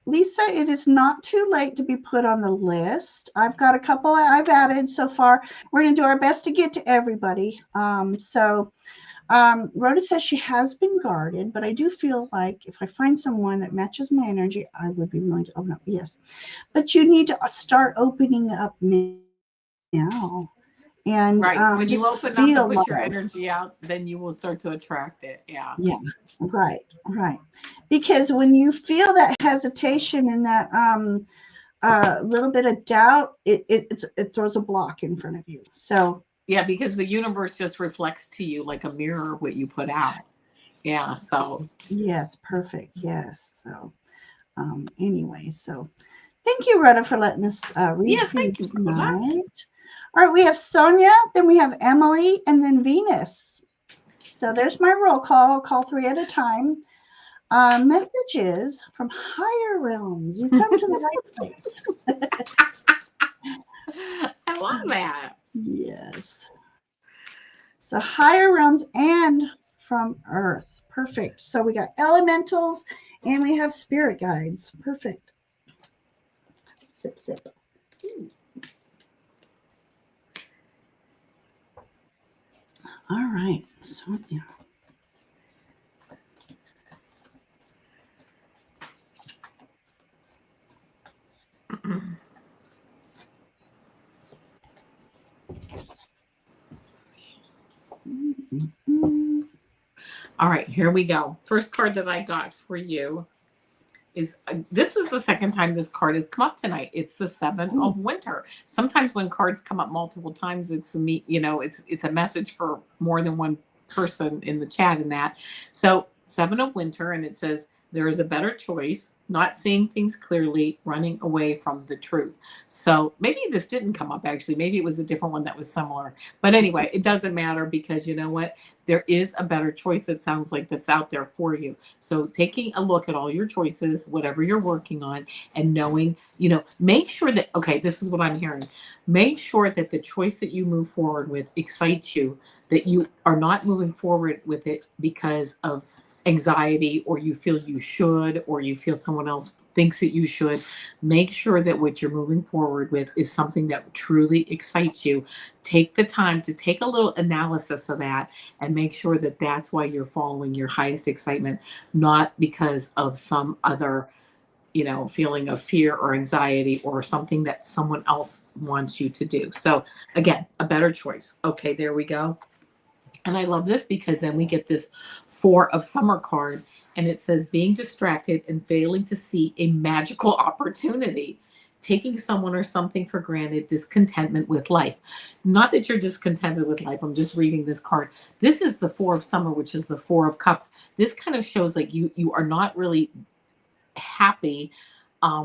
Lisa, it is not too late to be put on the list. I've got a couple I've added so far. We're going to do our best to get to everybody. Rhoda says she has been guarded, but I do feel like if I find someone that matches my energy, I would be willing to open up. Yes. But you need to start opening up now, and just Right. When you feel open up and love. put your energy out, then you will start to attract it. Yeah. Yeah, right. Because when you feel that hesitation and that little bit of doubt, it throws a block in front of you. So Yeah, because the universe just reflects to you like a mirror what you put out. Yeah. So, yes, perfect. Yes. So anyway, so thank you, Rhoda, for letting us read yes, for you thank you, Rhoda. tonight. All right, we have Sonia, then we have Emily, and then Venus. So there's my roll call. I'll call three at a time. Messages from higher realms. You've come to the right place. I love that. Yes. So higher realms and from earth. Perfect. So we got elementals and we have spirit guides. Perfect. Sip, sip. All right. So, yeah. All right, here we go. First card that I got for you is this is the second time this card has come up tonight. It's the Seven Mm. of Winter. Sometimes when cards come up multiple times, it's a it's a message for more than one person in the chat in that. So Seven of Winter, and it says there is a better choice. Not seeing things clearly, running away from the truth. So maybe this didn't come up actually. Maybe it was a different one that was similar. But anyway, it doesn't matter because you know what? There is a better choice, it sounds like, that's out there for you. So taking a look at all your choices, whatever you're working on, and knowing, make sure that, okay, this is what I'm hearing. Make sure that the choice that you move forward with excites you, that you are not moving forward with it because of anxiety, or you feel you should, or you feel someone else thinks that you should. Make sure that what you're moving forward with is something that truly excites you. Take the time to take a little analysis of that and make sure that that's why you're following your highest excitement, not because of some other, feeling of fear or anxiety or something that someone else wants you to do. So, again, a better choice. Okay, there we go. And I love this because then we get this Four of Summer card, and it says being distracted and failing to see a magical opportunity, taking someone or something for granted, discontentment with life. Not that you're discontented with life. I'm just reading this card. This is the Four of Summer, which is the Four of Cups. This kind of shows like you are not really happy.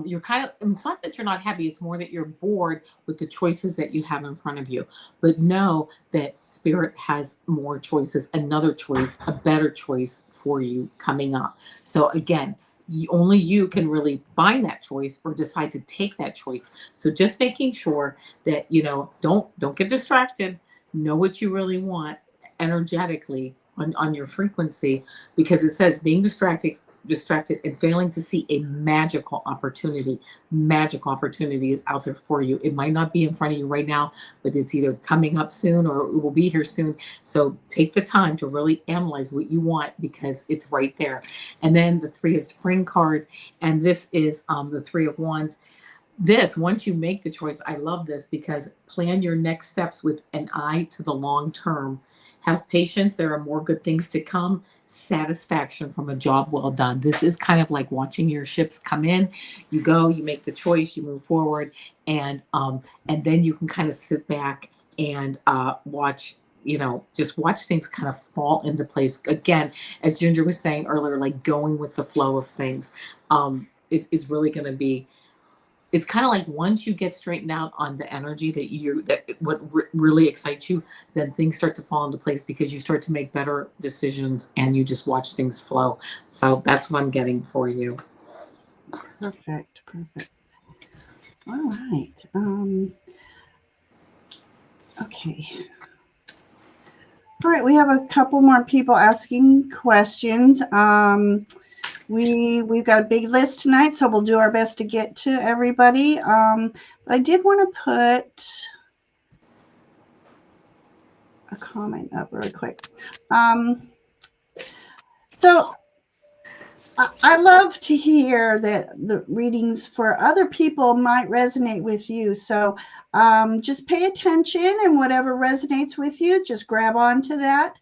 You're kind of, it's not that you're not happy, it's more that you're bored with the choices that you have in front of you. But know that Spirit has more choices, another choice, a better choice for you coming up. So, again, only you can really find that choice or decide to take that choice. So, just making sure that, don't get distracted. Know what you really want energetically on your frequency, because it says being distracted and failing to see a magical opportunity is out there for you. It might not be in front of you right now, but it's either coming up soon or it will be here soon. So take the time to really analyze what you want, because it's right there. And then the Three of Spring card, and this is the Three of Wands. This, once you make the choice, I love this because plan your next steps with an eye to the long term. Have patience, there are more good things to come. Satisfaction from a job well done. This is kind of like watching your ships come in. You go, you make the choice, you move forward, and then you can kind of sit back and watch, just watch things kind of fall into place. Again, as Ginger was saying earlier, like going with the flow of things is really going to be, it's kind of like once you get straightened out on the energy that what really excites you, then things start to fall into place because you start to make better decisions and you just watch things flow. So that's what I'm getting for you. Perfect. Perfect. All right. Okay. All right. We have a couple more people asking questions. We've got a big list tonight, so we'll do our best to get to everybody. But I did want to put a comment up really quick. So I love to hear that the readings for other people might resonate with you. So just pay attention, and whatever resonates with you, just grab onto that.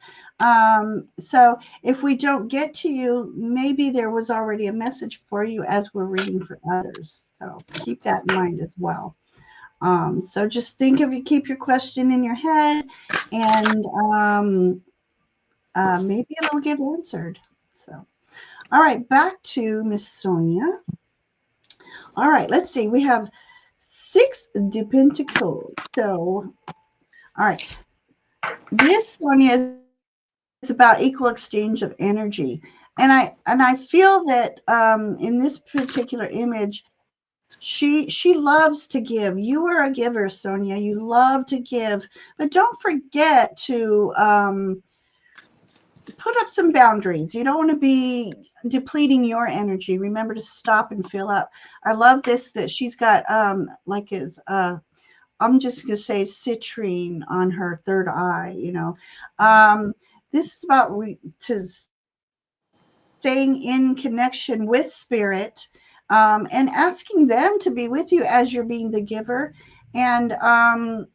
So if we don't get to you, maybe there was already a message for you as we're reading for others. So keep that in mind as well. So just think of you, keep your question in your head, and maybe it'll get answered. So. All right, back to Miss Sonia. All right, let's see. We have 6 de Pentacles. So, all right. This, Sonia, is about equal exchange of energy. And I feel that in this particular image, she loves to give. You are a giver, Sonia. You love to give, but don't forget to put up some boundaries. You don't want to be depleting your energy. Remember to stop and fill up. I love this that she's got like is I'm just gonna say citrine on her third eye. This is about staying in connection with spirit, and asking them to be with you as you're being the giver, and um,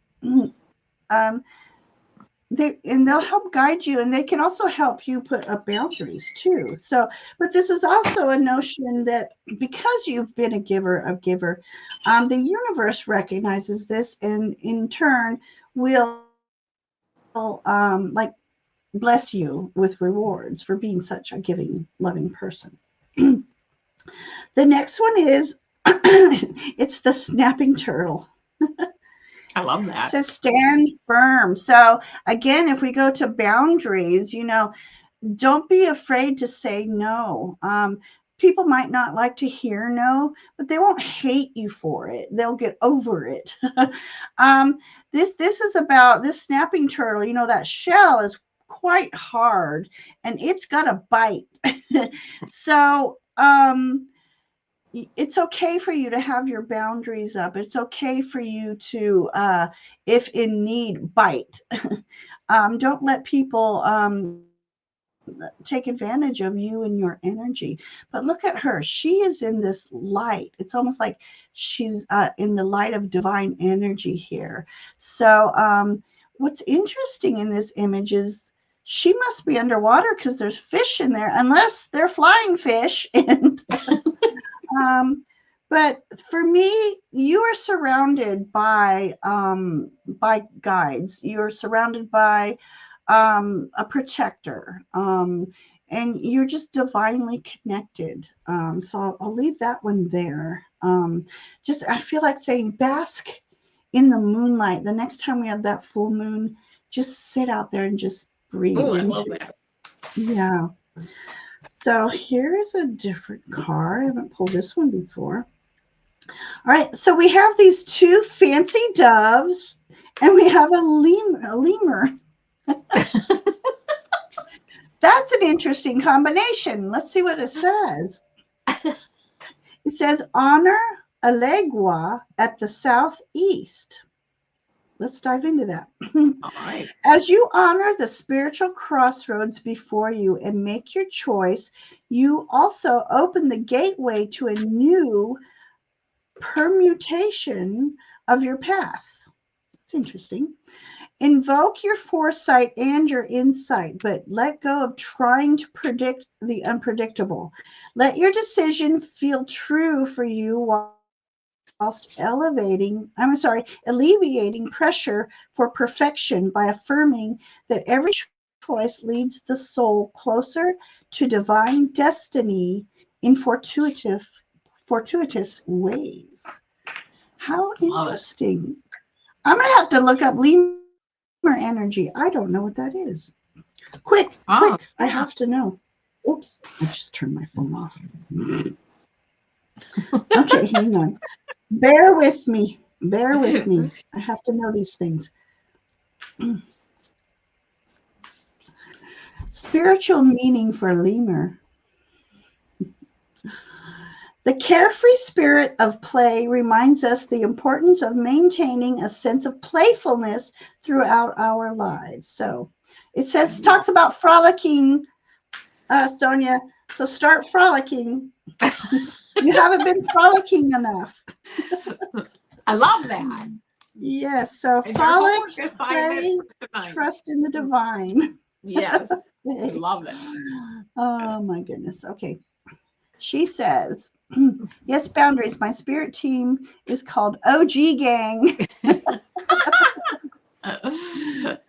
they'll help guide you, and they can also help you put up boundaries too. So, but this is also a notion that because you've been a giver, the universe recognizes this, and in turn will like bless you with rewards for being such a giving, loving person. The next one is it's the snapping turtle. I love It that. says stand firm. So again, if we go to boundaries, don't be afraid to say no. People might not like to hear no, but they won't hate you for it. They'll get over it. um, this is about this snapping turtle. That shell is quite hard, and it's got a bite. So it's okay for you to have your boundaries up. It's okay for you to, if in need, bite. Don't let people take advantage of you and your energy. But look at her. She is in this light. It's almost like she's in the light of divine energy here. So, what's interesting in this image is she must be underwater because there's fish in there, unless they're flying fish. And um, but for me, you are surrounded by guides. You're surrounded by a protector, and you're just divinely connected. So I'll leave that one there. Just I feel like saying bask in the moonlight. The next time we have that full moon, just sit out there and just breathe Oh, I love into it. that. Yeah. So here's a different car. I haven't pulled this one before. All right. So we have these two fancy doves, and we have a lemur. That's an interesting combination. Let's see what it says. It says honor Alegua at the southeast. Let's dive into that. All right. As you honor the spiritual crossroads before you and make your choice, you also open the gateway to a new permutation of your path. It's interesting. Invoke your foresight and your insight, but let go of trying to predict the unpredictable. Let your decision feel true for you whilst alleviating pressure for perfection by affirming that every choice leads the soul closer to divine destiny in fortuitous ways. How Love it. interesting. I'm going to have to look up lemur energy. I don't know what that is. Quick, I Oh, have to yeah. know. Oops, I just turned my phone off. Okay, hang on. Bear with me. Bear with me. I have to know these things. Spiritual meaning for lemur. The carefree spirit of play reminds us the importance of maintaining a sense of playfulness throughout our lives. So it says, talks about frolicking, Sonia. So start frolicking. You haven't been frolicking enough. I love that. Yes. So And your frolic, homework assignment play, for tonight. trust in the divine. Yes. I Okay. love it. Oh my goodness. Okay. She says, yes, boundaries. My spirit team is called OG Gang.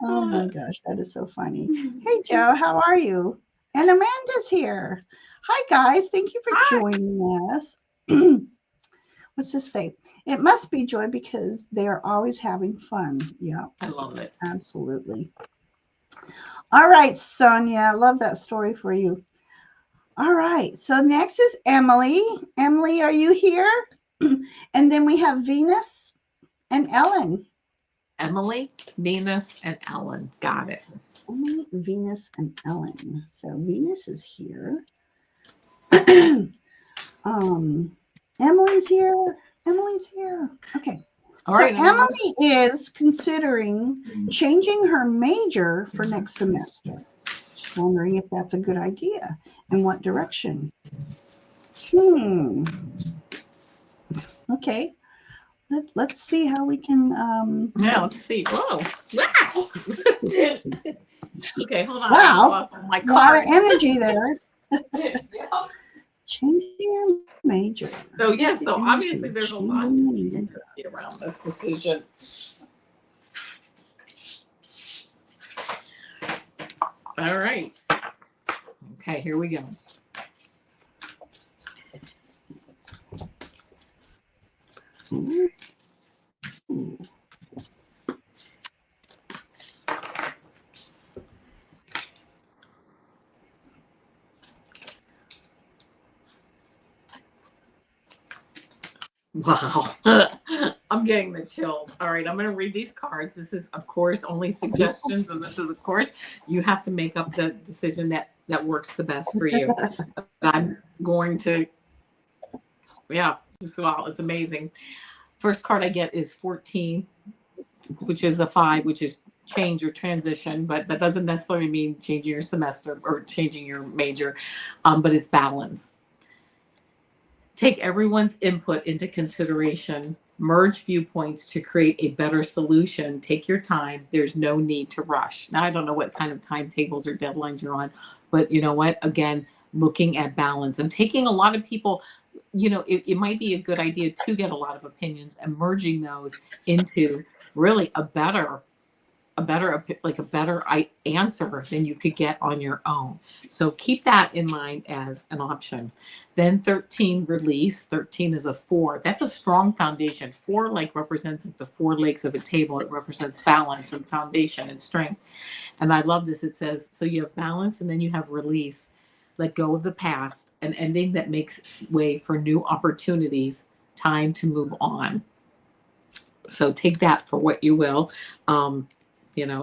Oh my gosh, that is so funny. Hey, Joe, how are you? And Amanda's here. Hi, guys. Thank you for Hi. joining us. What's this say? It must be joy because they are always having fun. Yeah, I love it. absolutely. All right, Sonia. I love that story for you. All right. So next is Emily. Emily, are you here? And then we have Venus and Ellen. Emily, Venus, and Ellen. Got it. Emily, Venus, and Ellen. So Venus is here. um, Emily's here. Emily's here. Okay. All So right, Emily. Emily is considering changing her major for next semester. She's wondering if that's a good idea and what direction. Hmm. Okay. Let's see how we can. Yeah, let's see. Whoa. Wow. Okay, hold on. I just Wow, lost all my a lot of cards. energy there. Yeah. Changing your major. So Where's the yes, so energy? obviously there's a lot Changing the major. around this decision. All right. Okay, here we go. Ooh. Wow. I'm getting the chills. All right, I'm going to read these cards. This is, of course, only suggestions, and this is, of course, you have to make up the decision that works the best for you. But I'm going to, yeah, wow, it's amazing. First card I get is 14, which is a 5, which is change or transition, but that doesn't necessarily mean changing your semester or changing your major, but it's balance. Take everyone's input into consideration, merge viewpoints to create a better solution. Take your time. There's no need to rush. Now, I don't know what kind of timetables or deadlines you're on, but you know what? Again, looking at balance and taking a lot of people, it might be a good idea to get a lot of opinions and merging those into really a better answer than you could get on your own. So keep that in mind as an option. Then 13, release. 13 is a 4. That's a strong foundation. 4 represents the 4 legs of a table. It represents balance and foundation and strength. And I love this. It says, so you have balance and then you have release. Let go of the past, an ending that makes way for new opportunities, time to move on. So take that for what you will.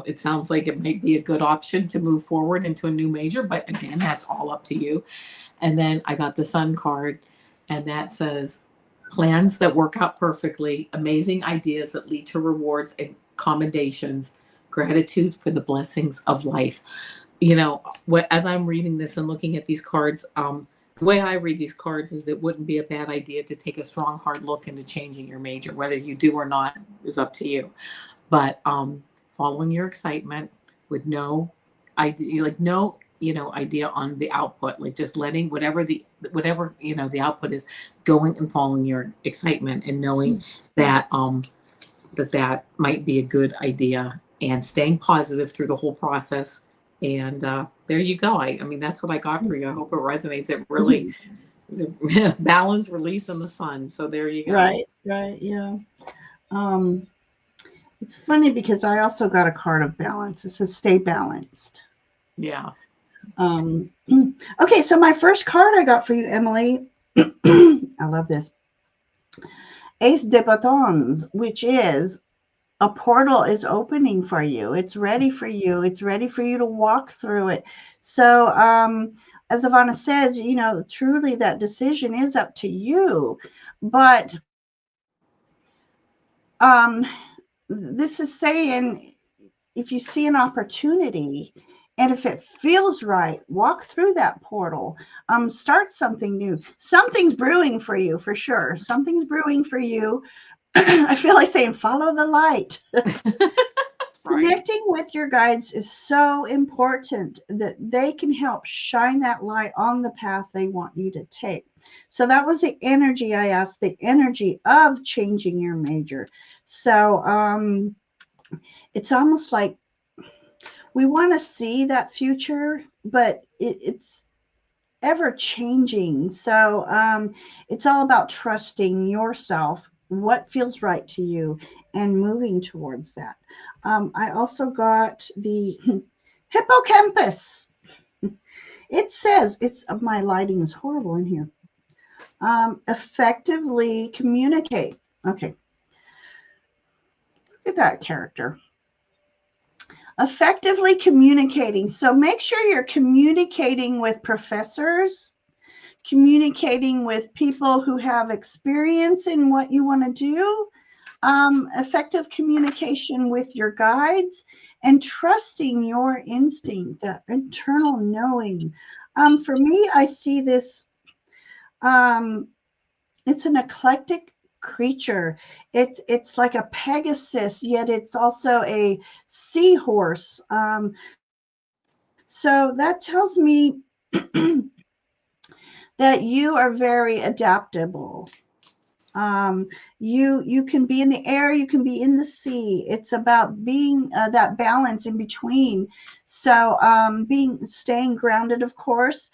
It sounds like it might be a good option to move forward into a new major, but again, that's all up to you. And then I got the Sun card, and that says plans that work out perfectly, amazing ideas that lead to rewards and commendations, gratitude for the blessings of life. As I'm reading this and looking at these cards, the way I read these cards is it wouldn't be a bad idea to take a strong, hard look into changing your major. Whether you do or not is up to you. But following your excitement with no idea, idea on the output, like just letting whatever the output is, going and following your excitement and knowing that that might be a good idea and staying positive through the whole process. And there you go. I mean, that's what I got for you. I hope it resonates. It really balance, release, and the Sun. So there you go. Right, yeah. Um, it's funny because I also got a card of balance. It says stay balanced. Yeah. Um, okay, so my first card I got for you, Emily, I love this. Ace de Batons, which is a portal is opening for you. It's ready for you. It's ready for you to walk through it. So, as Avana says, truly that decision is up to you. But this is saying if you see an opportunity and if it feels right, walk through that portal. Start something new. Something's brewing for you, for sure. Something's brewing for you. I feel like saying, follow the light. Right. Connecting with your guides is so important that they can help shine that light on the path they want you to take. So that was the energy I asked, the energy of changing your major. So it's almost like we want to see that future, but it's ever changing. So it's all about trusting yourself, what feels right to you, and moving towards that. I also got the hippocampus. It says my lighting is horrible in here. Effectively communicate. Okay, look at that character. Effectively communicating. So make sure you're communicating with professors, communicating with people who have experience in what you want to do, effective communication with your guides, and trusting your instinct, that internal knowing. For me, I see this, it's an eclectic creature. It's like a Pegasus, yet it's also a seahorse. So that tells me that you are very adaptable. You can be in the air, you can be in the sea. It's about being that balance in between. So being staying grounded, of course,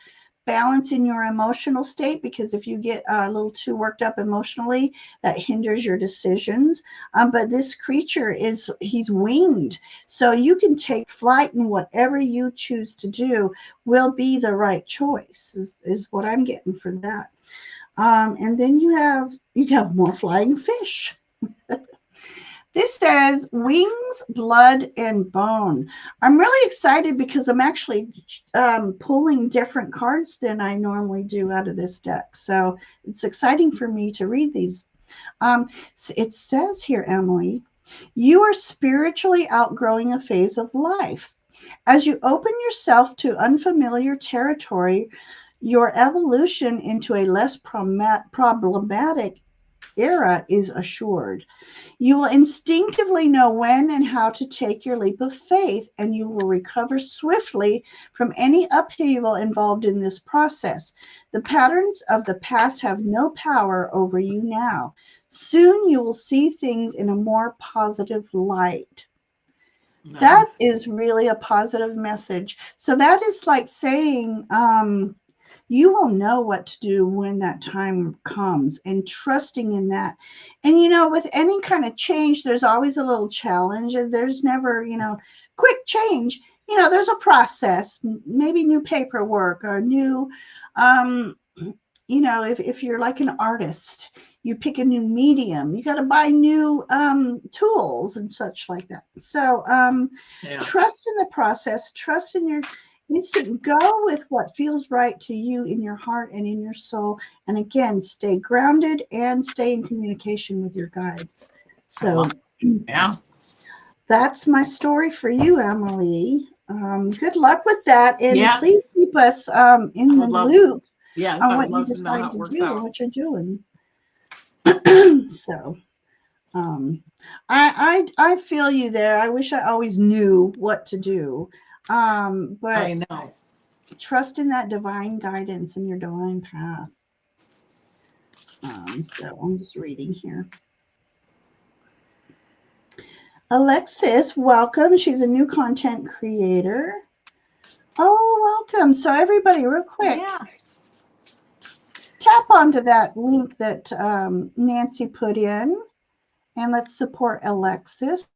balance in your emotional state, because if you get a little too worked up emotionally, that hinders your decisions. But this creature he's winged, so you can take flight, and whatever you choose to do will be the right choice. Is what I'm getting for that. And then you have more flying fish. This says wings, blood, and bone. I'm really excited because I'm actually pulling different cards than I normally do out of this deck. So it's exciting for me to read these. It says here, Emily, you are spiritually outgrowing a phase of life. As you open yourself to unfamiliar territory, your evolution into a less problematic era is assured. You will instinctively know when and how to take your leap of faith, and you will recover swiftly from any upheaval involved in this process. The patterns of the past have no power over you now. Soon you will see things in a more positive light. That Nice. is really a positive message. So that is like saying, you will know what to do when that time comes, and trusting in that. And with any kind of change, there's always a little challenge, and there's never, quick change. There's a process, maybe new paperwork or new, um, if you're like an artist, you pick a new medium, you got to buy new tools and such like that. So Yeah. trust in the process, trust in your instinct, go with what feels right to you in your heart and in your soul. And again, stay grounded and stay in communication with your guides. I love So it. Yeah. that's my story for you, Emily. Good luck with that, and please Yes. keep us in I the would love. loop Yes, on I would what you love to know how decide it to works do and out. what you're doing. So um, I feel you there. I wish I always knew what to do, but I know. trust in that divine guidance and your divine path. So I'm just reading here. Alexis, welcome. She's a new content creator. Oh, welcome. So everybody, real quick, Yeah. tap onto that link that Nancy put in, and let's support Alexis.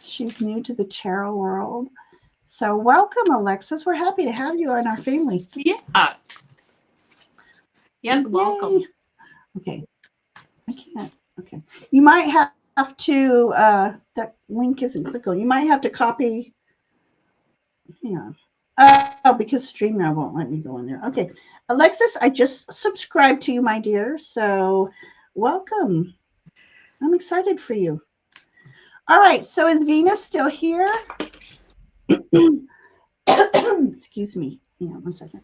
She's new to the tarot world. So welcome, Alexis. We're happy to have you on our family. Yeah. Yes. Yay. Welcome. Okay. I can't. Okay. You might have to, that link isn't clickable. You might have to copy. Hang on. Oh, because StreamYard won't let me go in there. Okay. Alexis, I just subscribed to you, my dear. So welcome. I'm excited for you. All right. So is Venus still here? Excuse me. Hang on one second.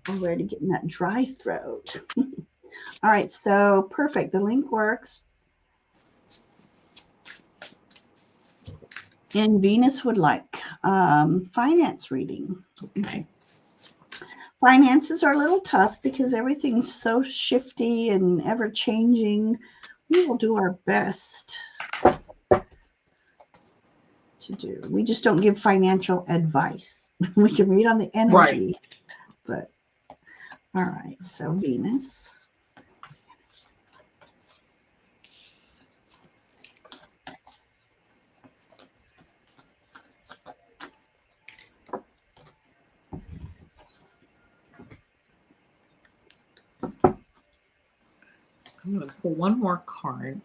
Already getting that dry throat. All right. So perfect. The link works. And Venus would like finance reading. Okay. Finances are a little tough because everything's so shifty and ever changing. We will do our best to do. We just don't give financial advice. We can read on the Right. energy, but all right. So Venus. I'm going to pull one more card.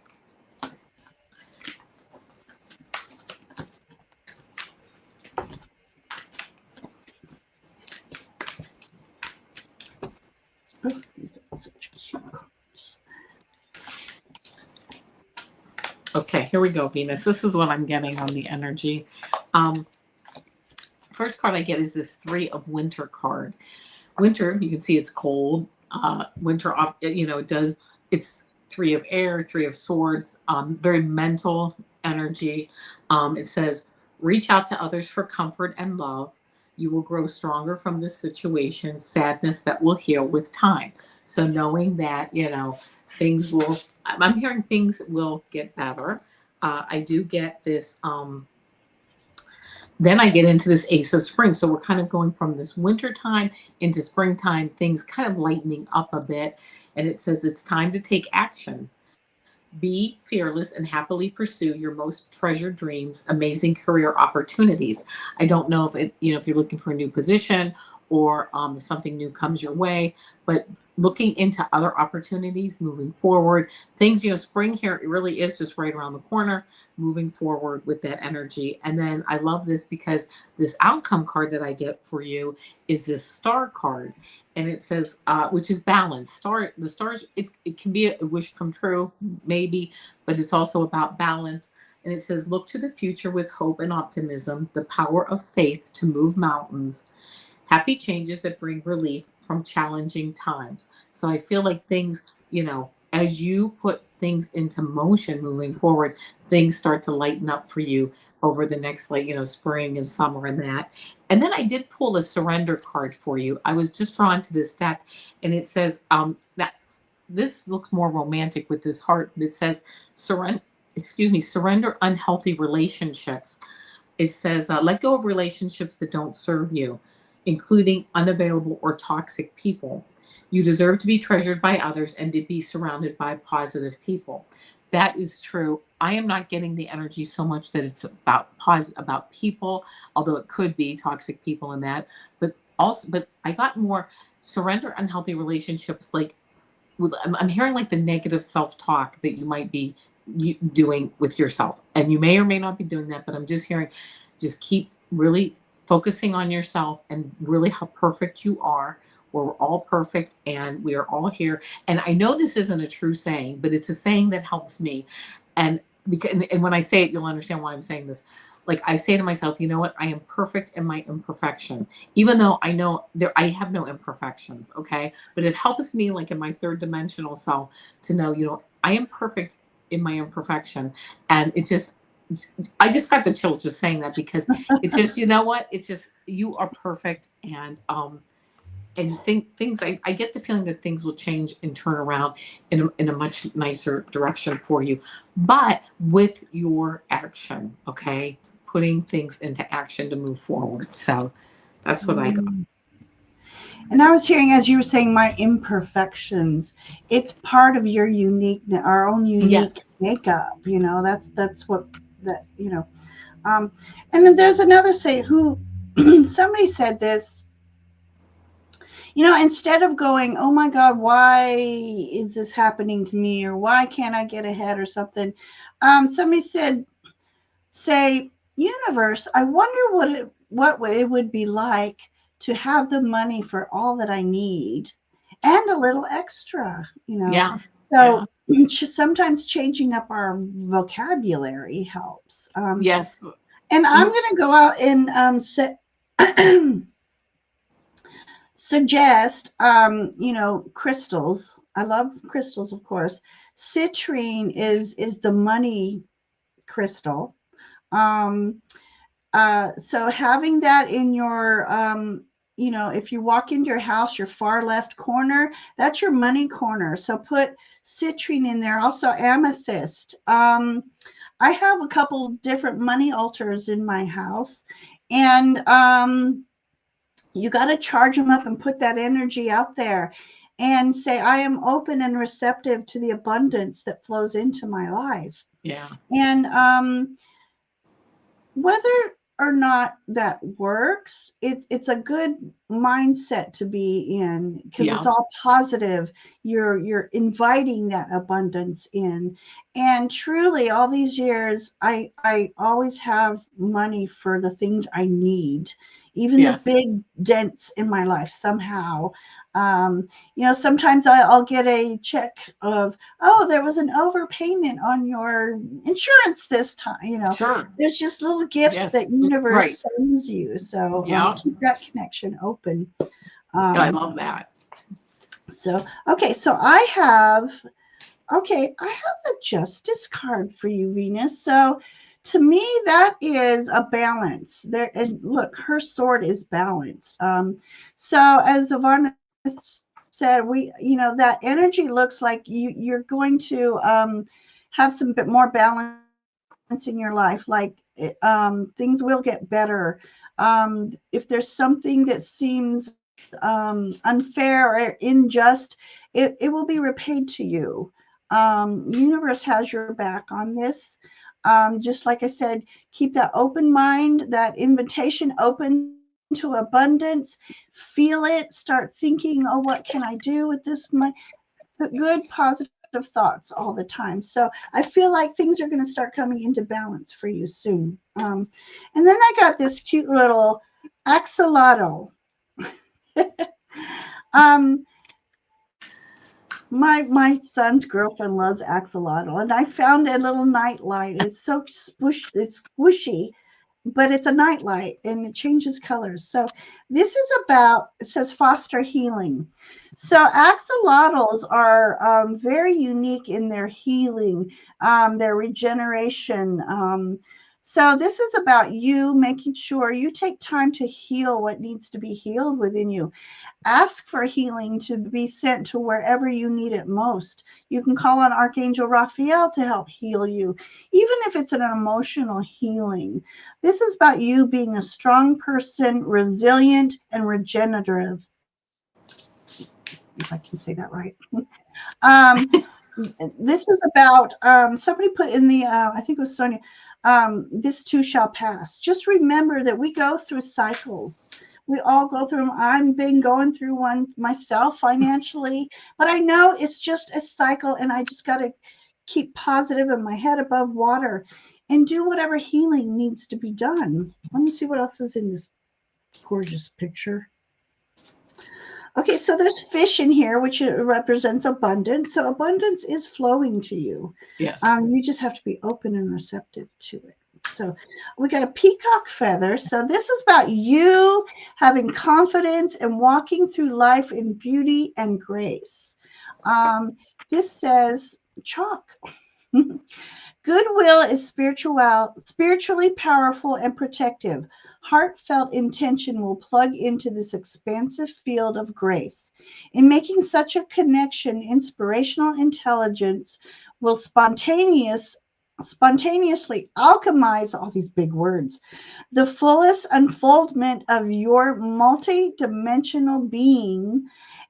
Oh, these are such cute cards. Okay, here we go, Venus. This is what I'm getting on the energy. First card I get is this 3 of Winter card. Winter, you can see it's cold. winter off, it does, it's three of air, three of swords, very mental energy. It says, reach out to others for comfort and love. You will grow stronger from this situation, sadness that will heal with time. So knowing that, things will, I'm hearing things will get better. I do get this, then I get into this ace of spring. So we're kind of going from this winter time into springtime, things kind of lightening up a bit. And it says it's time to take action. Be fearless and happily pursue your most treasured dreams, amazing career opportunities. I don't know if if you're looking for a new position or something new comes your way, but looking into other opportunities moving forward, things, spring here, it really is just right around the corner, moving forward with that energy. And then I love this because this outcome card that I get for you is this star card, and it says, which is balance. The stars, it can be a wish come true, maybe, but it's also about balance. And it says, look to the future with hope and optimism, the power of faith to move mountains, happy changes that bring relief from challenging times. So I feel like things, as you put things into motion moving forward, things start to lighten up for you over the next, spring and summer and that. And then I did pull a surrender card for you. I was just drawn to this deck, and it says that this looks more romantic with this heart, but it says surrender unhealthy relationships. It says, let go of relationships that don't serve you, including unavailable or toxic people. You deserve to be treasured by others and to be surrounded by positive people. That is true. I am not getting the energy so much that it's about people, although it could be toxic people in that. But I got more surrender unhealthy relationships. Like, I'm hearing like the negative self-talk that you might be doing with yourself, and you may or may not be doing that. But I'm just hearing, just keep really focusing on yourself and really how perfect you are. We're all perfect and we are all here. And I know this isn't a true saying, but it's a saying that helps me. And when I say it, you'll understand why I'm saying this. Like, I say to myself, you know what? I am perfect in my imperfection, even though I know I have no imperfections. Okay. But it helps me, like in my third dimensional self, to know, I am perfect in my imperfection. And I just got the chills just saying that, because it's just, you know what? It's just, you are perfect. And things, I get the feeling that things will change and turn around in a much nicer direction for you, but with your action, okay? Putting things into action to move forward. So that's what I got. And I was hearing, as you were saying, my imperfections. It's part of your unique, our own unique Yes. makeup. That's what that. Um, and then there's another say who somebody said this. Instead of going, oh my God, why is this happening to me, or why can't I get ahead, or something. Somebody said, say, universe, I wonder what it would be like to have the money for all that I need and a little extra. Yeah. Yeah. So sometimes changing up our vocabulary helps. Yes. And I'm going to go out and suggest, crystals. I love crystals, of course. Citrine is the money crystal. Um, so having that in your, if you walk into your house, your far left corner, that's your money corner. So put citrine in there. Also amethyst. I have a couple different money altars in my house, and you got to charge them up and put that energy out there and say, I am open and receptive to the abundance that flows into my life. Yeah. And whether or not that works, it's a good mindset to be in, because it's Yeah. all positive. You're inviting that abundance in. And truly, all these years, I always have money for the things I need, even the Yes. big dents in my life somehow. Sometimes I'll get a check of, oh, there was an overpayment on your insurance this time. Sure. There's just little gifts Yes. that universe Right. sends you. So Yeah. keep that connection open. I Um, love that. So, okay, so I have the Justice card for you, Venus. So, to me, that is a balance. There, and look, her sword is balanced. So, as Avana said, that energy looks like you're going to have some bit more balance in your life. Like, things will get better. If there's something that seems unfair or unjust, it will be repaid to you. Universe has your back on this. Just like I said, keep that open mind, that invitation open to abundance. Feel it. Start thinking, oh, what can I do with this? Good, positive thoughts all the time. So I feel like things are going to start coming into balance for you soon. And then I got this cute little axolotl. um, my son's girlfriend loves axolotl, and I found a little nightlight. It's so it's squishy, but it's a nightlight and it changes colors. So this is about, it says foster healing. So axolotls are very unique in their healing, their regeneration. So this is about you making sure you take time to heal what needs to be healed within you. Ask for healing to be sent to wherever you need it most. You can call on Archangel Raphael to help heal you, even if it's an emotional healing. This is about you being a strong person, resilient, and regenerative, if I can say that right. Um, this is about somebody put in the I think it was Sonia, this too shall pass. Just remember that we go through cycles. We all go through them. I've been going through one myself financially, but I know it's just a cycle, and I just got to keep positive and my head above water and do whatever healing needs to be done. Let me see what else is in this gorgeous picture. Okay, so there's fish in here, which represents abundance. So abundance is flowing to you. Yes. You just have to be open and receptive to it. So we got a peacock feather. So this is about you having confidence and walking through life in beauty and grace. This says chalk. Goodwill is spiritually powerful and protective. Heartfelt intention will plug into this expansive field of grace. In making such a connection, inspirational intelligence will spontaneously alchemize all these big words, the fullest unfoldment of your multi-dimensional being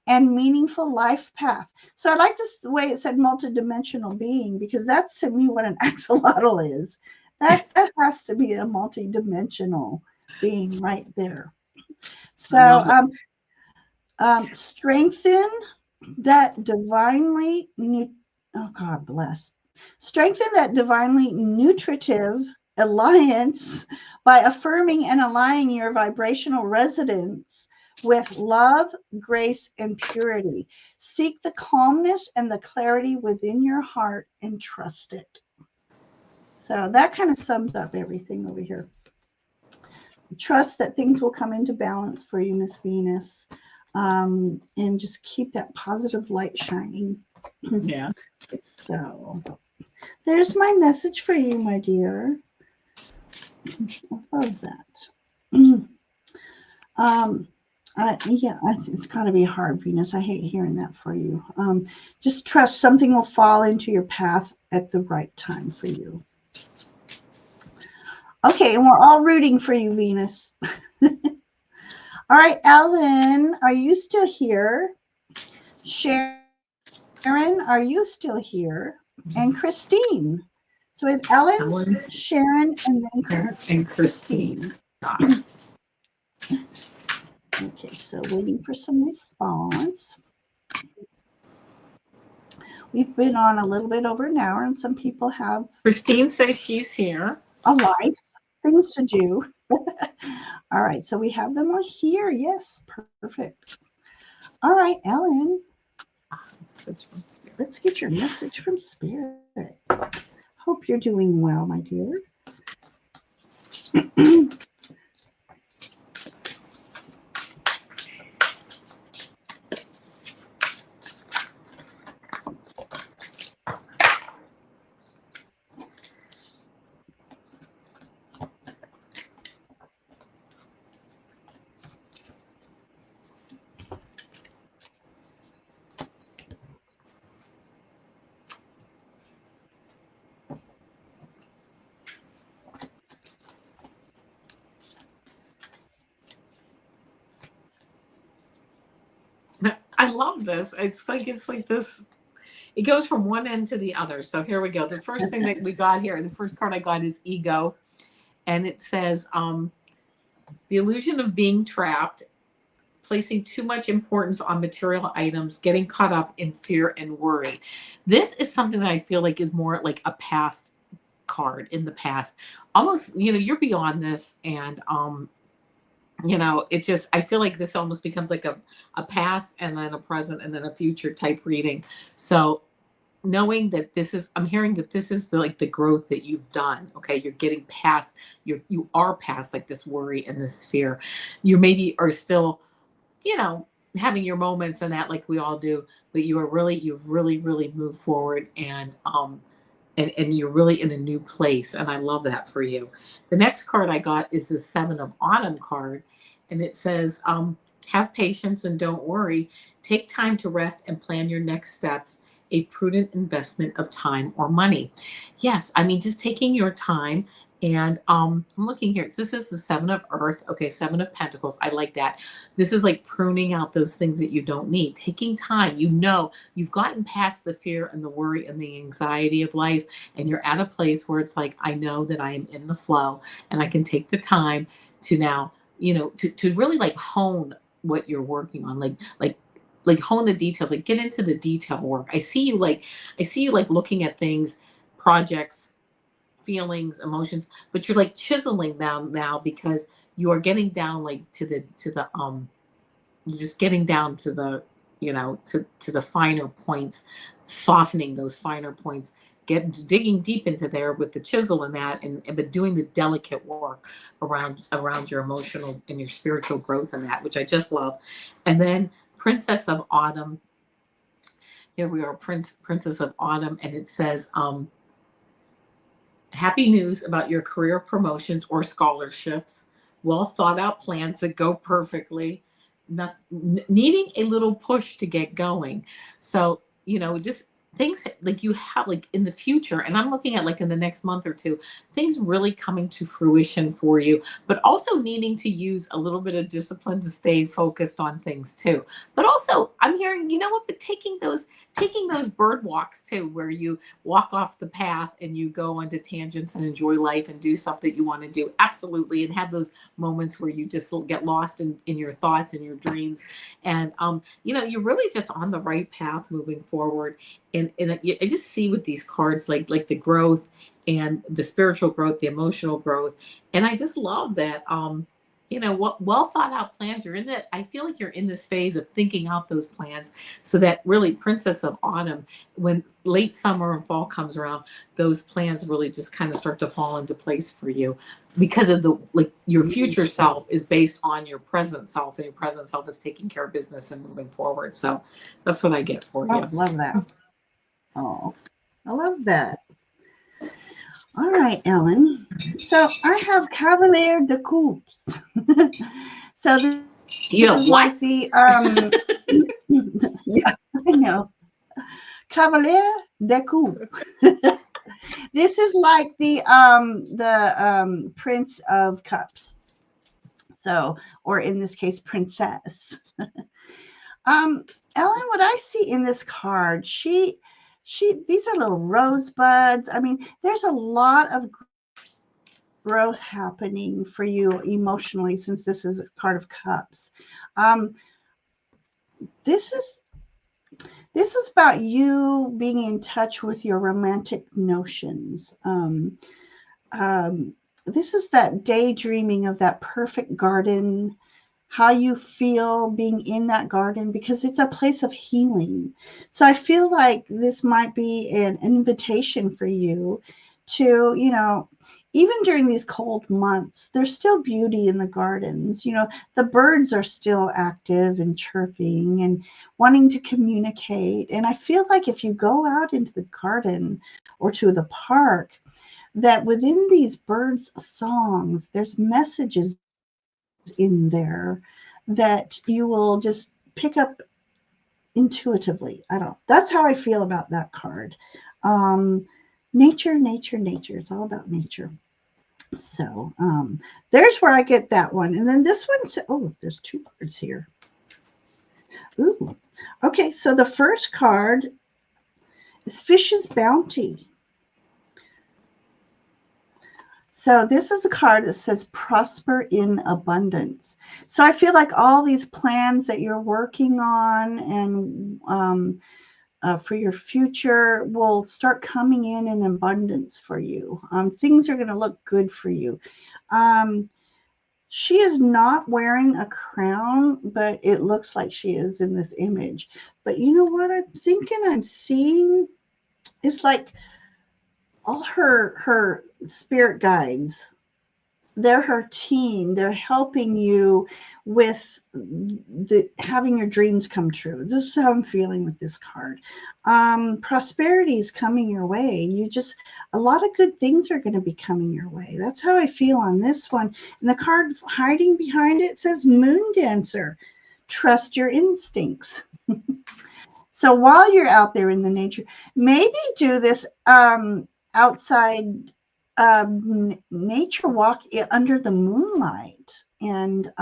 and meaningful life path. So I like this the way it said multidimensional being, because that's to me what an axolotl is. That has to be a multidimensional being right there. So strengthen that oh God bless. Strengthen that divinely nutritive alliance by affirming and aligning your vibrational resonance with love, grace, and purity. Seek the calmness and the clarity within your heart and trust it. So that kind of sums up everything over here. Trust that things will come into balance for you, Miss Venus, and just keep that positive light shining. Yeah. So there's my message for you, my dear. I love that. It's got to be hard, Venus. I hate hearing that for you. Just trust something will fall into your path at the right time for you. Okay, and we're all rooting for you, Venus. All right, Ellen, are you still here? Sharon, are you still here? And Christine. So we have Ellen, Sharon, and Christine. Okay, so waiting for some response. We've been on a little bit over an hour, and some people have Christine says she's here. A life, things to do. All right, so we have them all here. Yes, perfect. All right, Ellen. Let's get your message from Spirit. Hope you're doing well, my dear. I love this. It's like this. It goes from one end to the other. So here we go. The first thing that we got here, the first card I got is ego, and it says the illusion of being trapped, placing too much importance on material items, getting caught up in fear and worry. This is something that I feel like is more like a past card in the past. Almost, you're beyond this, and it just, I feel like this almost becomes like a past and then a present and then a future type reading. So knowing that I'm hearing that this is like the growth that you've done. Okay, you're getting past, you are past like this worry and this fear. You maybe are still, having your moments and that, like we all do, but you've really moved forward, and you're really in a new place, and I love that for you. The next card I got is the Seven of Autumn card, and it says, have patience and don't worry. Take time to rest and plan your next steps, a prudent investment of time or money. Yes, I mean, just taking your time. And I'm looking here. This is the Seven of Earth. Okay, Seven of Pentacles. I like that. This is like pruning out those things that you don't need. Taking time. You've gotten past the fear and the worry and the anxiety of life, and you're at a place where it's like, I know that I am in the flow, and I can take the time to now, to really like hone what you're working on, like hone the details, like get into the detail work. I see you like looking at things, projects, feelings, emotions, but you're like chiseling them now, because you are getting down like to the you're just getting down to the, to the finer points, softening those finer points, digging deep into there with the chisel and that, and but doing the delicate work around your emotional and your spiritual growth and that, which I just love. And then Princess of Autumn. Here we are, Princess of Autumn, and it says, happy news about your career promotions or scholarships, well thought out plans that go perfectly, needing a little push to get going. So, just things like you have like in the future, and I'm looking at like in the next month or two, things really coming to fruition for you, but also needing to use a little bit of discipline to stay focused on things too. But also, I'm hearing, but taking those bird walks too, where you walk off the path and you go onto tangents and enjoy life and do stuff that you want to do. Absolutely. And have those moments where you just get lost in your thoughts and your dreams. And, you're really just on the right path moving forward. And I just see with these cards, like the growth and the spiritual growth, the emotional growth. And I just love that, what well thought out plans. You're in that. I feel like you're in this phase of thinking out those plans, so that really Princess of Autumn, when late summer and fall comes around, those plans really just kind of start to fall into place for you, because of the, like, your future self is based on your present self, and your present self is taking care of business and moving forward. So that's what I get for Oh, you. love that. Oh, I love that. All right, Ellen. So I have Cavalier de Coups. So this is like You the have what? yeah, I know. Cavalier de Coups. This is like the Prince of Cups. So, or in this case, princess. Ellen, what I see in this card, these are little rosebuds. I mean, there's a lot of growth happening for you emotionally, since this is a card of cups. Um, this is this is about you being in touch with your romantic notions. This is that daydreaming of that perfect garden, how you feel being in that garden, because it's a place of healing. So I feel like this might be an invitation for you to, even during these cold months, there's still beauty in the gardens. The birds are still active and chirping and wanting to communicate. And I feel like if you go out into the garden or to the park, that within these birds' songs, there's messages in there that you will just pick up intuitively. I don't. That's how I feel about that card. Um, nature, nature, nature. It's all about nature. So there's where I get that one. And then this one. Oh, there's two cards here. Ooh. Okay, so the first card is Fish's Bounty. So this is a card that says prosper in abundance. So I feel like all these plans that you're working on and for your future will start coming in abundance for you. Things are going to look good for you. Um, she is not wearing a crown, but it looks like she is in this image. But you know what I'm thinking? I'm seeing it's like all her spirit guides, they're her team. They're helping you with the having your dreams come true. This is how I'm feeling with this card. Prosperity is coming your way. You just a lot of good things are going to be coming your way. That's how I feel on this one. And the card hiding behind it says Moon Dancer. Trust your instincts. So while you're out there in the nature, maybe do this outside nature walk under the moonlight and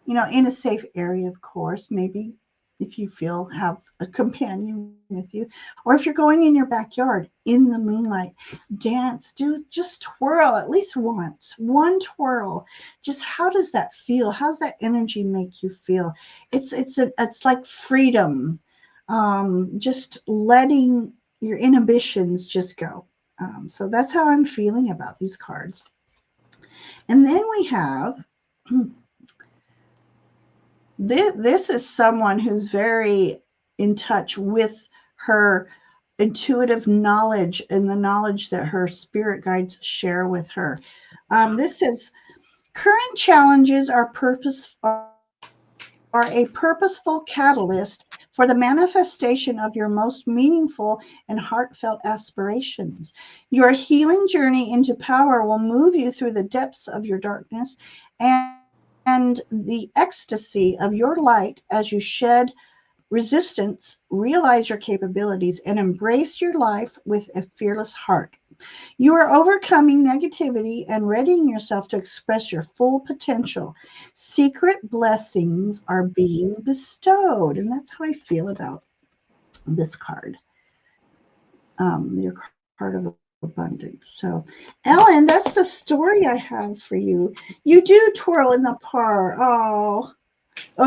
in a safe area, of course. Maybe if you feel have a companion with you, or if you're going in your backyard in the moonlight, dance, do just twirl at least once, one twirl. Just how does that feel? How's that energy make you feel? It's like freedom, just letting your inhibitions just go. So that's how I'm feeling about these cards. And then we have this is someone who's very in touch with her intuitive knowledge and the knowledge that her spirit guides share with her. This says current challenges are a purposeful catalyst for the manifestation of your most meaningful and heartfelt aspirations. Your healing journey into power will move you through the depths of your darkness and the ecstasy of your light as you shed resistance, realize your capabilities, and embrace your life with a fearless heart. You are overcoming negativity and readying yourself to express your full potential. Secret blessings are being bestowed. And that's how I feel about this card, your card of abundance. So, Ellen, that's the story I have for you. You do twirl in the park. Oh,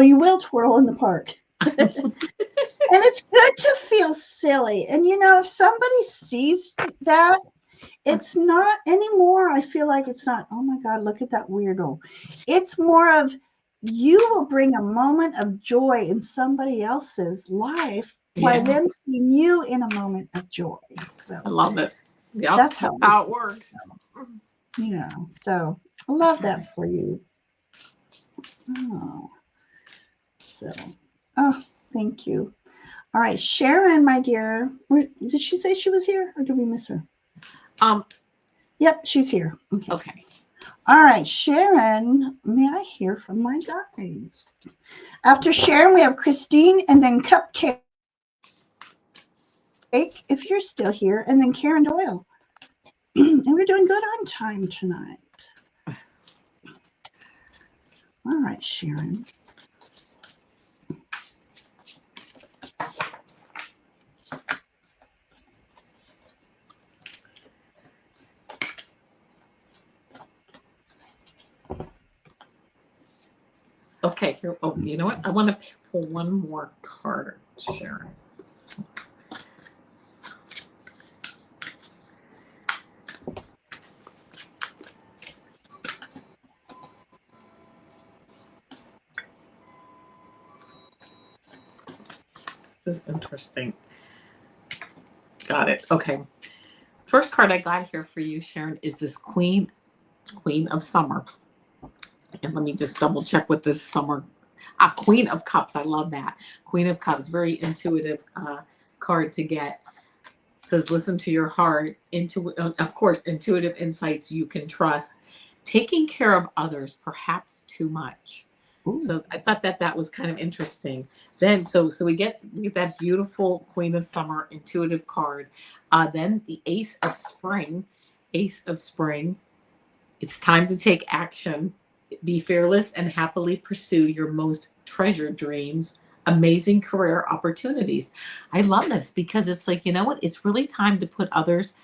you will twirl in the park. And it's good to feel silly. And if somebody sees that, it's not anymore. I feel like it's not, oh my God, look at that weirdo. It's more of you will bring a moment of joy in somebody else's life by Yeah, them seeing you in a moment of joy. So I love it. Yep, that's that's how I how it feel. works. So I love that for you. Oh, so, oh, thank you. All right, Sharon, my dear. Did she say she was here or did we miss her? Um, Yep, she's here. Okay. okay. All right, Sharon, may I hear from my guides? After Sharon, we have Christine and then Cupcake, if you're still here, and then Karen Doyle. And we're doing good on time tonight. All right, Sharon. Okay, here. Oh, you know what? I want to pull one more card, Sharon. This is interesting. Got it. Okay. First card I got here for you, Sharon, is this Queen of Summer. And let me just double check with this summer. Queen of Cups. I love that. Queen of Cups. Very intuitive card to get. It says, listen to your heart. Of course, intuitive insights you can trust. Taking care of others, perhaps too much. Ooh. So I thought that was kind of interesting. Then, so we get that beautiful Queen of Summer intuitive card. Then the Ace of Spring. Ace of Spring. It's time to take action. Be fearless and happily pursue your most treasured dreams, amazing career opportunities. I love this because it's like, you know what? It's really time to put others,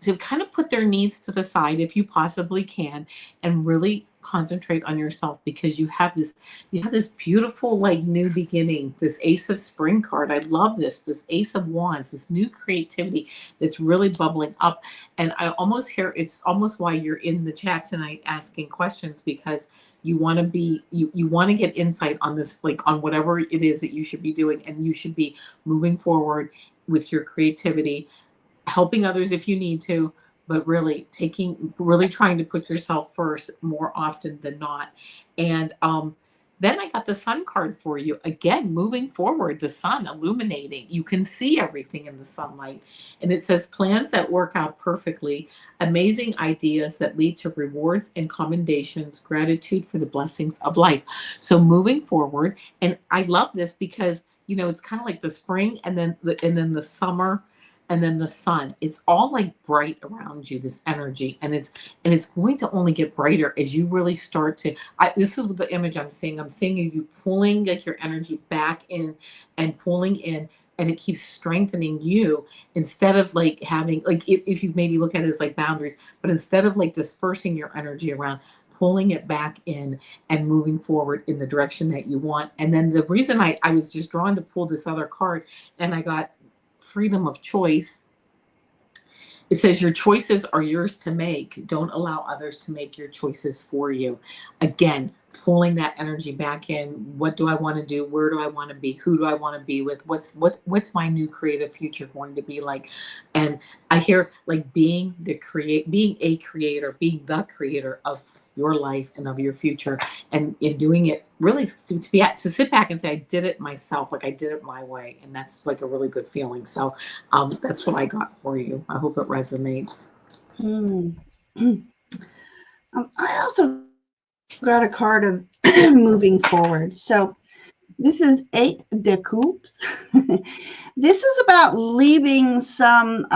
to kind of put their needs to the side if you possibly can, and really concentrate on yourself, because you have this beautiful like new beginning, this ace of spring card. I love this ace of wands, this new creativity that's really bubbling up. And I almost hear, it's almost why you're in the chat tonight asking questions, because you want to be, you want to get insight on this, like on whatever it is that you should be doing, and you should be moving forward with your creativity, helping others if you need to, but really trying to put yourself first more often than not. And then I got the sun card for you. Again, moving forward, the sun illuminating. You can see everything in the sunlight. And it says plans that work out perfectly, amazing ideas that lead to rewards and commendations, gratitude for the blessings of life. So moving forward, and I love this because it's kind of like the spring, and then the summer, and then the sun. It's all like bright around you, this energy, and it's going to only get brighter as you really start to. This is the image I'm seeing. I'm seeing you pulling like your energy back in and pulling in, and it keeps strengthening you, instead of like having, like, if you maybe look at it as like boundaries, but instead of like dispersing your energy around, pulling it back in and moving forward in the direction that you want. And then the reason I was just drawn to pull this other card, and I got freedom of choice. It says your choices are yours to make. Don't allow others to make your choices for you. Again, pulling that energy back in. What do I want to do? Where do I want to be? Who do I want to be with? What's my new creative future going to be like? And I hear like being a creator, being the creator of your life and of your future, and in doing it really to sit back and say I did it myself, like I did it my way, and that's like a really good feeling. So that's what I got for you. I hope it resonates. Hmm. I also got a card of moving forward. So this is 8 de coups. This is about leaving some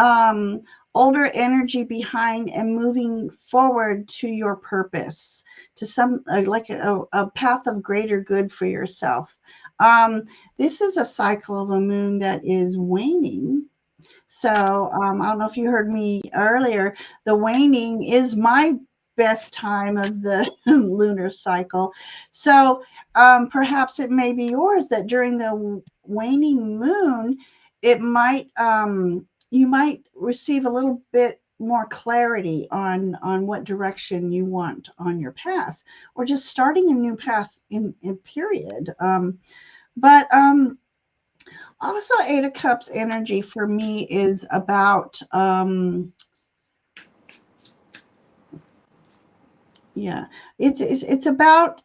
older energy behind and moving forward to your purpose, to some like a path of greater good for yourself. Um, this is a cycle of a moon that is waning. So I don't know if you heard me earlier. The waning is my best time of the lunar cycle. So perhaps it may be yours that during the waning moon, it might you might receive a little bit more clarity on what direction you want on your path, or just starting a new path in period. But Also, Eight of Cups energy for me is about, yeah, it's about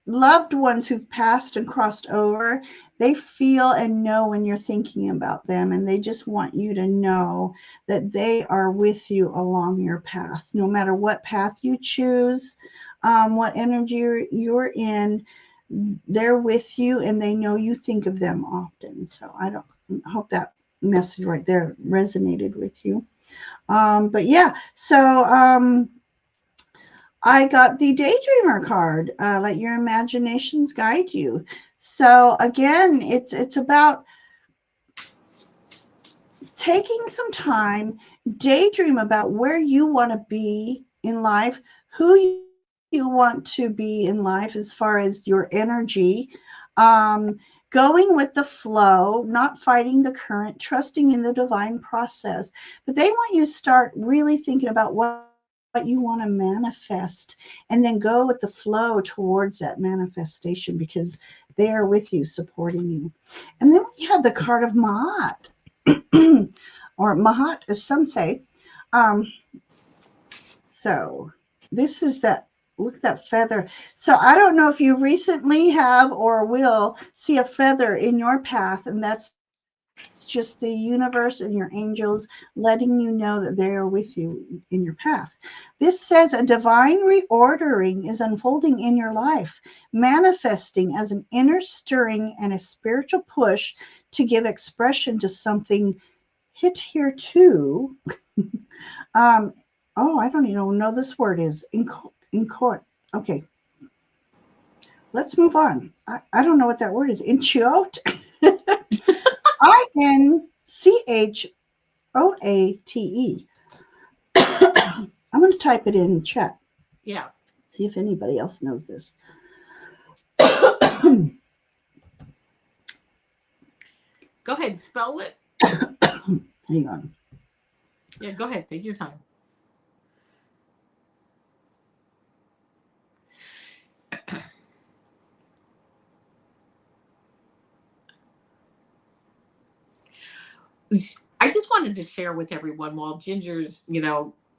loved ones who've passed and crossed over. They feel and know when you're thinking about them, and they just want you to know that they are with you along your path, no matter what path you choose, what energy you're in. They're with you, and they know you think of them often. So I don't hope that message right there resonated with you. But yeah, so I got the Daydreamer card. Let your imaginations guide you. So again, it's about taking some time, daydream about where you want to be in life, who you want to be in life as far as your energy, going with the flow, not fighting the current, trusting in the divine process. But they want you to start really thinking about what you want to manifest, and then go with the flow towards that manifestation, because they are with you, supporting you. And then we have the card of Ma'at, or Mahat, as some say. Um, so this is that. Look at that feather. So I don't know if you recently have or will see a feather in your path, and that's just the universe and your angels letting you know that they are with you in your path. This says a divine reordering is unfolding in your life, manifesting as an inner stirring and a spiritual push to give expression to something hit here too. um, oh, I don't even know this word is in court. Okay. let's move on. I don't know what that word is. Inchoate. Inchoate. I'm going to type it in chat. Yeah. See if anybody else knows this. Go ahead, spell it. Hang on. Yeah, go ahead. Take your time. I just wanted to share with everyone while Ginger's,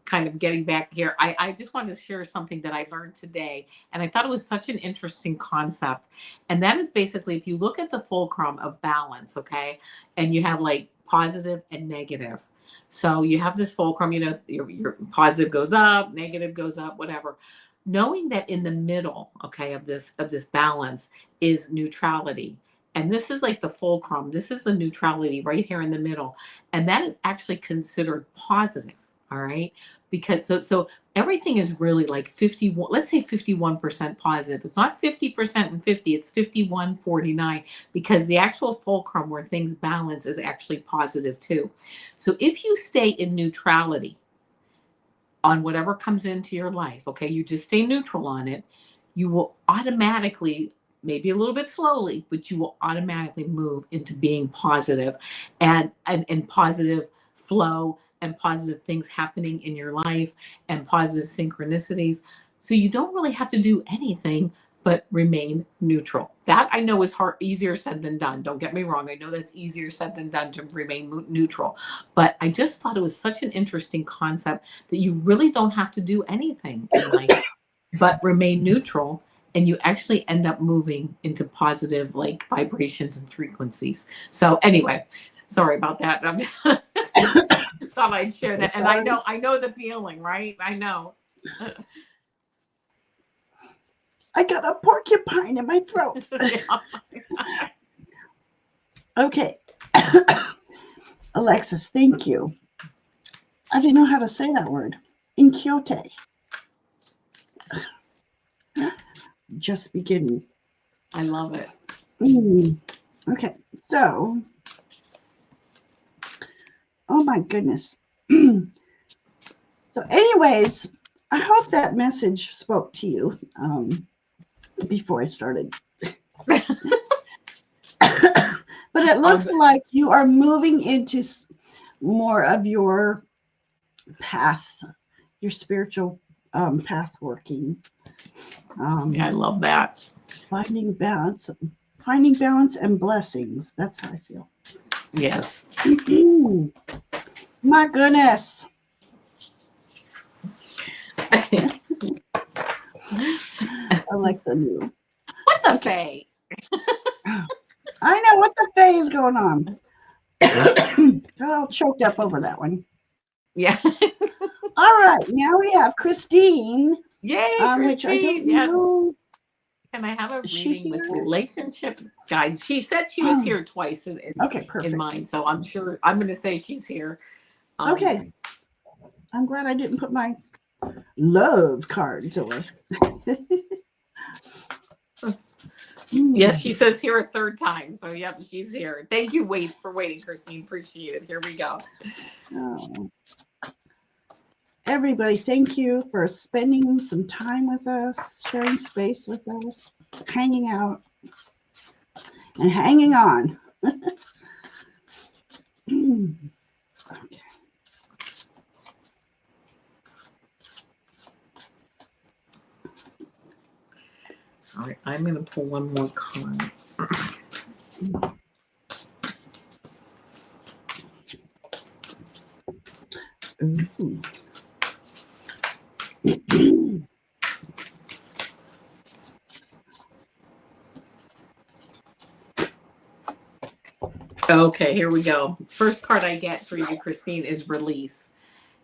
kind of getting back here. I just wanted to share something that I learned today. And I thought it was such an interesting concept. And that is basically if you look at the fulcrum of balance, okay, and you have like positive and negative. So you have this fulcrum, your positive goes up, negative goes up, whatever. Knowing that in the middle, okay, of this balance is neutrality. And this is like the fulcrum. This is the neutrality right here in the middle. And that is actually considered positive. All right. Because so everything is really like 51, let's say 51% positive. It's not 50% and 50, it's 51-49, because the actual fulcrum where things balance is actually positive too. So if you stay in neutrality on whatever comes into your life, okay, you just stay neutral on it, you will automatically, maybe a little bit slowly, but you will automatically move into being positive and positive flow and positive things happening in your life and positive synchronicities. So you don't really have to do anything but remain neutral. That I know is easier said than done. Don't get me wrong. I know that's easier said than done to remain neutral. But I just thought it was such an interesting concept that you really don't have to do anything in life but remain neutral, and you actually end up moving into positive like vibrations and frequencies. So anyway, sorry about that. Thought I'd share that. And I know the feeling, right? I know. I got a porcupine in my throat. Okay. Alexis, thank you. I didn't know how to say that word. Inchoate. Just beginning. I love it. Okay, so, oh my goodness. So anyways, I hope that message spoke to you before I started. But it looks like you are moving into more of your path, your spiritual path working. Yeah, I love that. Finding balance and blessings. That's how I feel. Yes. My goodness. Alexa knew. What the Faye? I know what the Faye is going on. Got all choked up over that one. Yeah. All right, now we have Christine. Yay, Christine! Which I don't know. Can I have a reading with relationship guides? She said she was here twice in mine, so I'm sure I'm going to say she's here. Okay. I'm glad I didn't put my love cards away. Yes, she says here a third time. So, yep, she's here. Thank you for waiting, Christine. Appreciate it. Here we go. Oh. Everybody, thank you for spending some time with us, sharing space with us, hanging out, and hanging on. Okay. All right, I'm going to pull one more card. Ooh. Okay, here we go. First card I get for you, Christine, is release.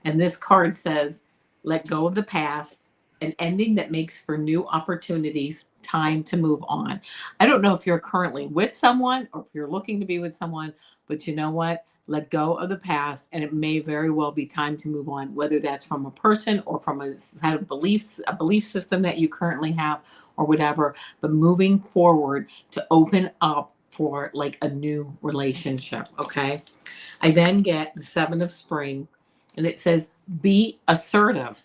And this card says, let go of the past, an ending that makes for new opportunities, time to move on. I don't know if you're currently with someone or if you're looking to be with someone, but you know what? let go of the past, and it may very well be time to move on, whether that's from a person or from a set of beliefs, a belief system that you currently have, or whatever. But moving forward to open up for like a new relationship. Okay. I then get the Seven of Spring, and it says, be assertive.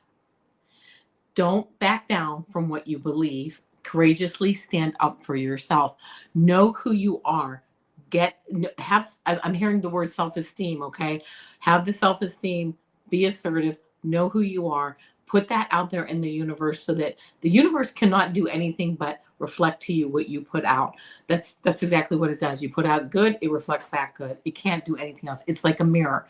Don't back down from what you believe. Courageously stand up for yourself. Know who you are. I'm hearing the word self-esteem, okay? Have the self-esteem, be assertive, know who you are. Put that out there in the universe so that the universe cannot do anything but reflect to you what you put out. That's exactly what it does. You put out good, it reflects back good. It can't do anything else. It's like a mirror.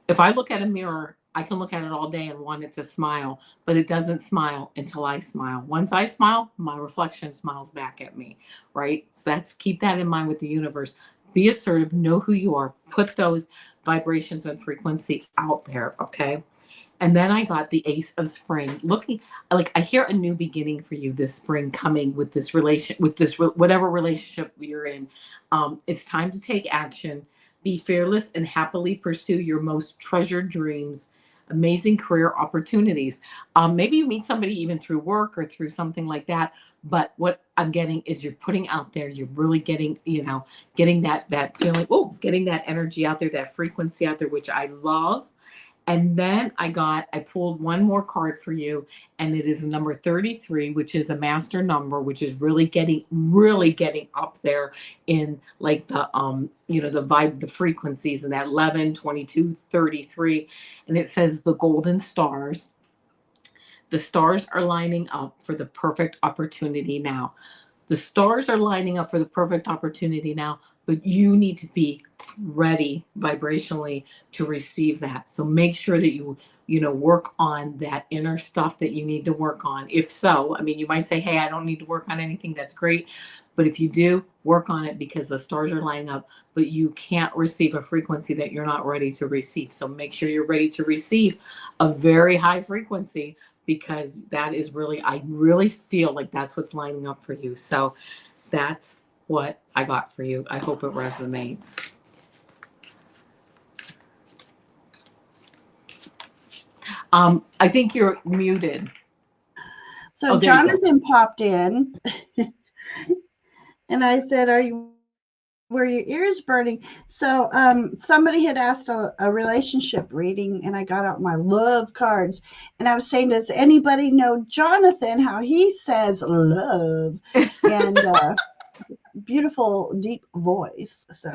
If I look at a mirror, I can look at it all day and want it to smile, but it doesn't smile until I smile. Once I smile, my reflection smiles back at me, right? So that's keep that in mind with the universe. Be assertive, know who you are, put those vibrations and frequency out there, okay? And then I got the Ace of Spring. Looking like I hear a new beginning for you this spring coming with this relation, with this whatever relationship you're in. It's time to take action. Be fearless and happily pursue your most treasured dreams. Amazing career opportunities. Maybe you meet somebody even through work or through something like that. But what I'm getting is you're putting out there. You're really getting, getting that feeling. Oh, getting that energy out there, that frequency out there, which I love. And then I pulled one more card for you, and it is number 33, which is a master number, which is really getting up there in like the vibe, the frequencies, and that 11, 22, 33. And it says the golden stars. The stars are lining up for the perfect opportunity now. The stars are lining up for the perfect opportunity now, but you need to be ready vibrationally to receive that. So make sure that you work on that inner stuff that you need to work on. If so, I mean, you might say, hey, I don't need to work on anything. That's great. But if you do, work on it because the stars are lining up, but you can't receive a frequency that you're not ready to receive. So make sure you're ready to receive a very high frequency because that is really, I really feel like that's what's lining up for you. So that's what I got for you. I hope it resonates. I think you're muted. So Oh, there you go. Jonathan popped in and I said, were your ears burning? So somebody had asked a relationship reading, and I got out my love cards, and I was saying, does anybody know Jonathan? How he says love, and beautiful deep voice. So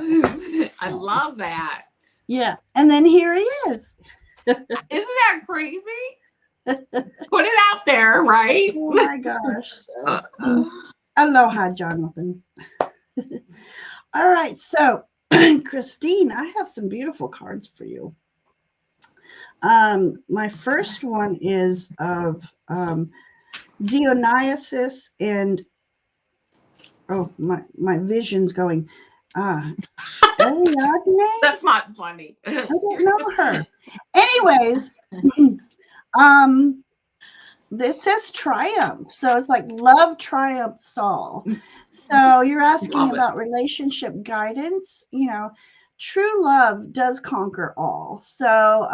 I love that. yeah, and then here he is. Isn't that crazy? Put it out there, right? Oh my gosh! So, aloha, Jonathan. All right, so Christine, I have some beautiful cards for you. My first one is of Dionysus and my vision's going. Ariadne? That's not funny. I don't know her. Anyways, um, this says triumph, so it's like love triumphs all. So you're asking about relationship guidance. True love does conquer all. So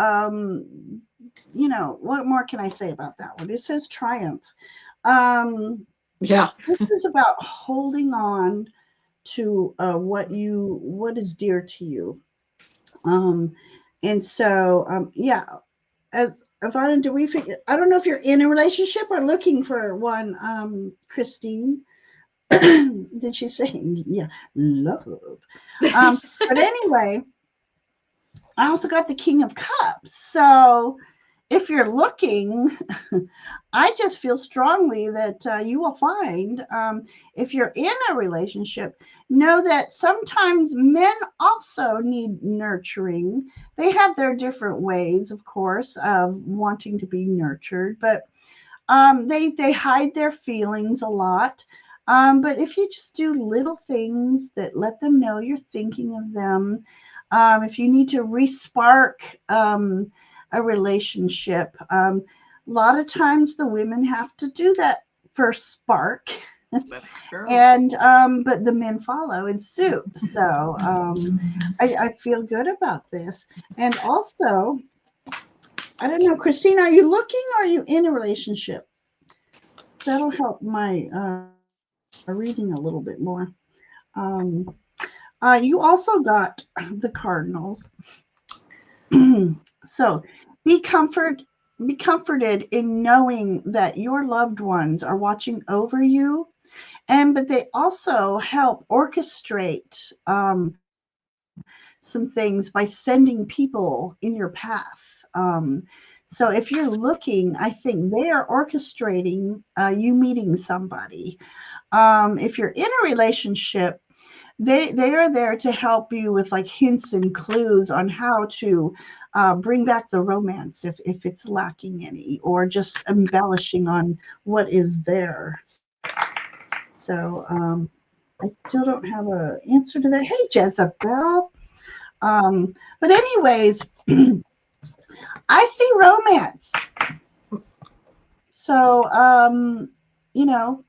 what more can I say about that one? It says triumph. Yeah. This is about holding on to what is dear to you. And so yeah, as Avana, do we figure? I don't know if you're in a relationship or looking for one, Christine. Did she say yeah, love? But anyway, I also got the King of Cups. So if you're looking, I just feel strongly that you will find, if you're in a relationship, know that sometimes men also need nurturing. They have their different ways, of course, of wanting to be nurtured, but they hide their feelings a lot. But if you just do little things that let them know you're thinking of them, if you need to respark a relationship, a lot of times the women have to do that first spark. That's true. And but the men follow in suit. So I feel good about this. And also, I don't know, Christine, are you looking or are you in a relationship? That'll help my reading a little bit more. Um, you also got the Cardinals. So be comfort be comforted in knowing that your loved ones are watching over you, and but they also help orchestrate some things by sending people in your path. So if you're looking, I think they are orchestrating you meeting somebody. If you're in a relationship, they are there to help you with like hints and clues on how to bring back the romance if it's lacking any, or just embellishing on what is there. So I still don't have a answer to that. Hey, Jezebel. But anyways, I see romance. So you know,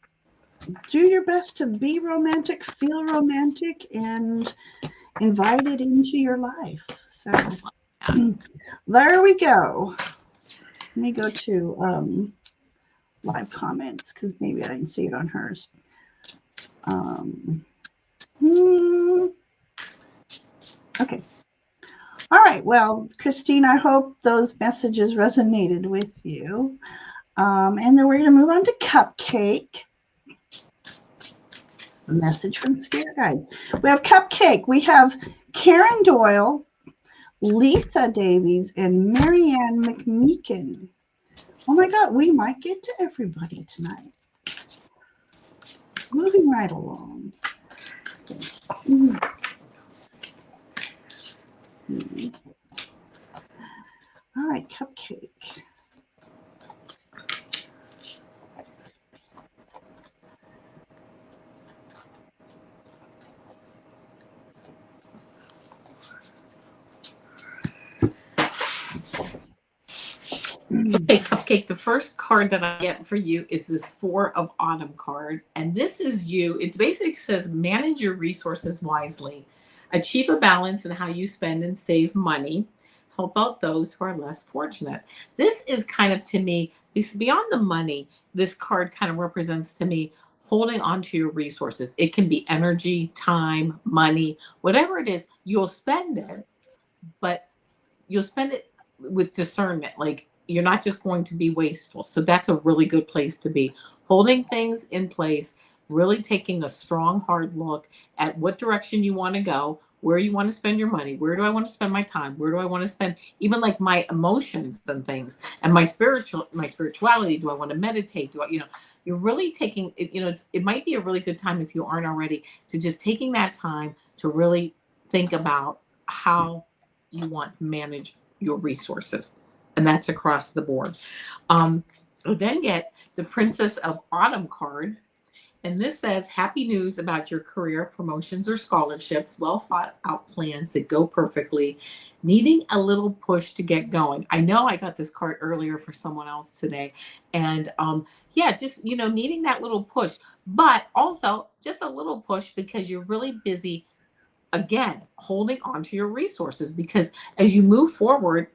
do your best to be romantic, feel romantic, and invite it into your life. So Yeah. there we go. Let me go to live comments because maybe I didn't see it on hers. Um, hmm, okay. All right. Well, Christine, I hope those messages resonated with you. And then we're going to move on to Cupcake. A message from Spirit Guide. We have Cupcake. We have Karen Doyle, Lisa Davies, and Marianne McMeekin. Oh my God, we might get to everybody tonight. Moving right along. Mm-hmm. All right, Cupcake. Okay, Cupcake, the first card that I get for you is this Four of Autumn card. And this is you. It basically says manage your resources wisely, achieve a balance in how you spend and save money, help out those who are less fortunate. This is kind of to me, beyond the money, this card kind of represents to me holding on to your resources. It can be energy, time, money, whatever it is, you'll spend it, but you'll spend it with discernment. Like you're not just going to be wasteful. So that's a really good place to be. Holding things in place, really taking a strong, hard look at what direction you want to go, where you want to spend your money, where do I want to spend my time, where do I want to spend even like my emotions and things, and my spirituality. Do I want to meditate? Do I, you're really taking it, it might be a really good time if you aren't already to just taking that time to really think about how you want to manage your resources. And that's across the board. We then get the Princess of Autumn card. And this says happy news about your career, promotions, or scholarships, well thought out plans that go perfectly, needing a little push to get going. I know I got this card earlier for someone else today. And yeah, just, needing that little push, but also just a little push because you're really busy again holding on to your resources, because as you move forward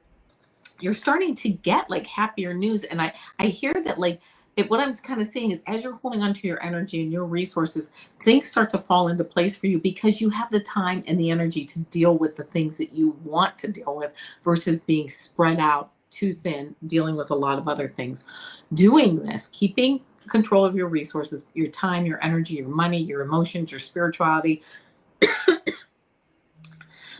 you're starting to get like happier news. And I hear that like what I'm kind of seeing is as you're holding on to your energy and your resources, things start to fall into place for you because you have the time and the energy to deal with the things that you want to deal with versus being spread out too thin dealing with a lot of other things. Doing this, keeping control of your resources, your time, your energy, your money, your emotions, your spirituality,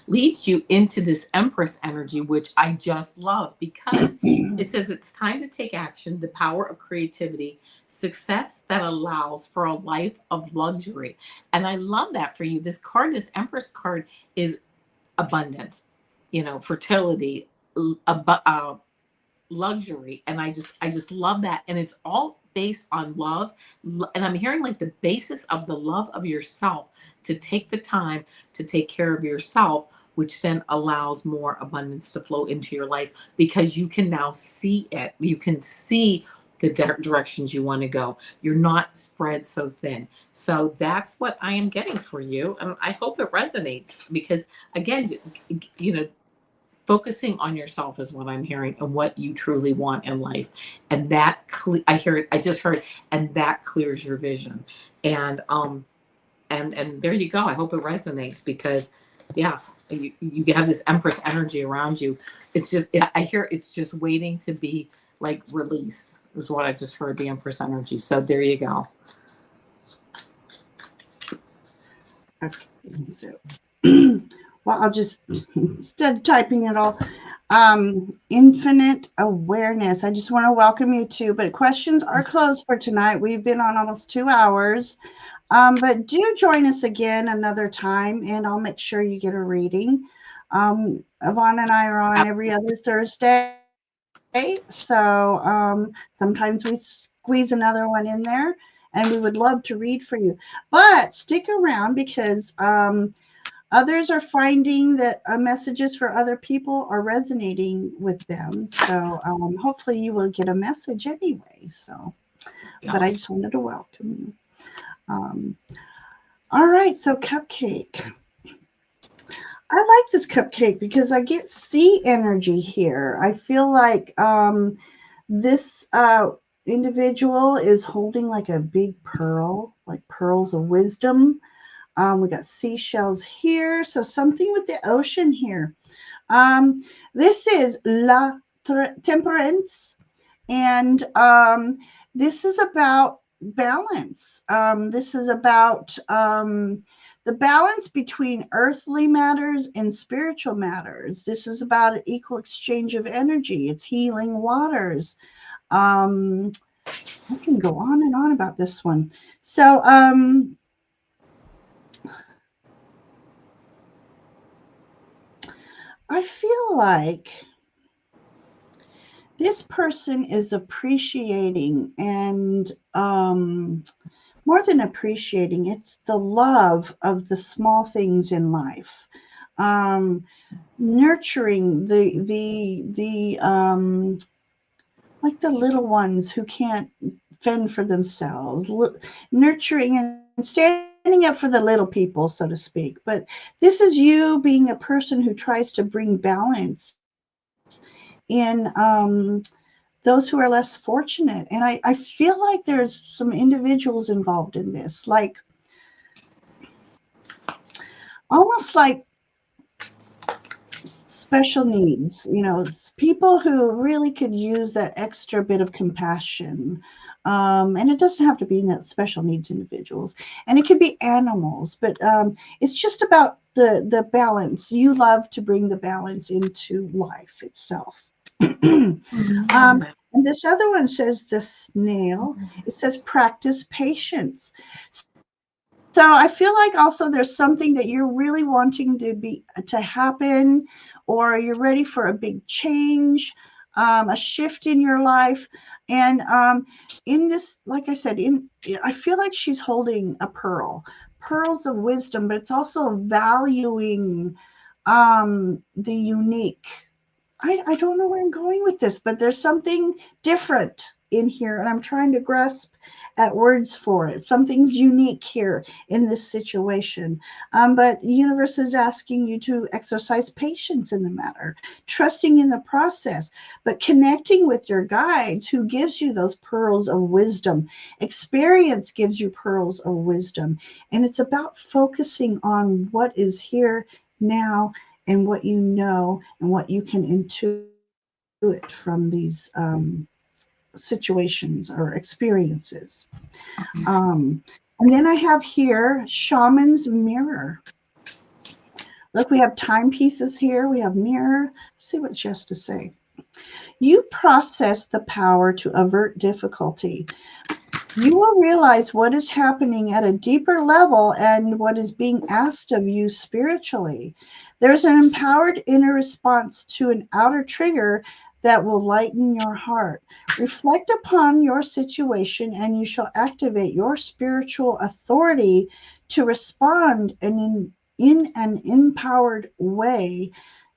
leads you into this Empress energy, which I just love because it says it's time to take action, the power of creativity, success that allows for a life of luxury. And I love that for you. This card, this Empress card, is abundance, fertility, luxury. And I just love that. And it's all based on love. And I'm hearing like the basis of the love of yourself, to take the time to take care of yourself, which then allows more abundance to flow into your life because you can now see it. You can see the directions you want to go. You're not spread so thin. So that's what I am getting for you. And I hope it resonates because, again, you know, focusing on yourself is what I'm hearing and what you truly want in life. And that, I hear it, I just heard, and that clears your vision. And, and there you go. I hope it resonates because, yeah, you have this Empress energy around you. It's just, I hear it's just waiting to be like released is what I just heard, the Empress energy. So there you go. Okay, so well, I'll just instead of typing it all, infinite awareness. I just want to welcome you too. But questions are closed for tonight. We've been on almost 2 hours. But do join us again another time, and I'll make sure you get a reading. Avana and I are on every other Thursday, so sometimes we squeeze another one in there, and we would love to read for you. But stick around because others are finding that messages for other people are resonating with them. So hopefully you will get a message anyway. So, but I just wanted to welcome you. Um, all right, so cupcake. I like this cupcake because I get sea energy here. I feel like this individual is holding like a big pearl, like pearls of wisdom. We got seashells here, so something with the ocean here. This is La Temperance, and this is about balance. This is about the balance between earthly matters and spiritual matters. This is about an equal exchange of energy. It's healing waters. Um, I can go on and on about this one. So, I feel like this person is appreciating and more than appreciating, it's the love of the small things in life. Um, Nurturing the like the little ones who can't fend for themselves, nurturing and standing up for the little people, so to speak. But this is you being a person who tries to bring balance in those who are less fortunate. And I feel like there's some individuals involved in this, like almost like special needs, people who really could use that extra bit of compassion. And it doesn't have to be special needs individuals, and it could be animals, but it's just about the balance. You love to bring the balance into life itself. And this other one says the snail. It says practice patience. So I feel like also there's something that you're really wanting to happen, or you're ready for a big change, a shift in your life. And in this, like I said, I feel like she's holding a pearl, pearls of wisdom, but it's also valuing the unique. I don't know where I'm going with this, but there's something different in here, and I'm trying to grasp at words for it. Something's unique here in this situation. But the universe is asking you to exercise patience in the matter, trusting in the process, but connecting with your guides who gives you those pearls of wisdom. Experience gives you pearls of wisdom. And it's about focusing on what is here now and what you know and what you can intuit from these situations or experiences. Um, and then I have here Shaman's Mirror. Look, we have timepieces here. We have mirror. Let's see what she has to say. You process the power to avert difficulty. You will realize what is happening at a deeper level and what is being asked of you spiritually. There's an empowered inner response to an outer trigger that will lighten your heart. Reflect upon your situation, and you shall activate your spiritual authority to respond in an empowered way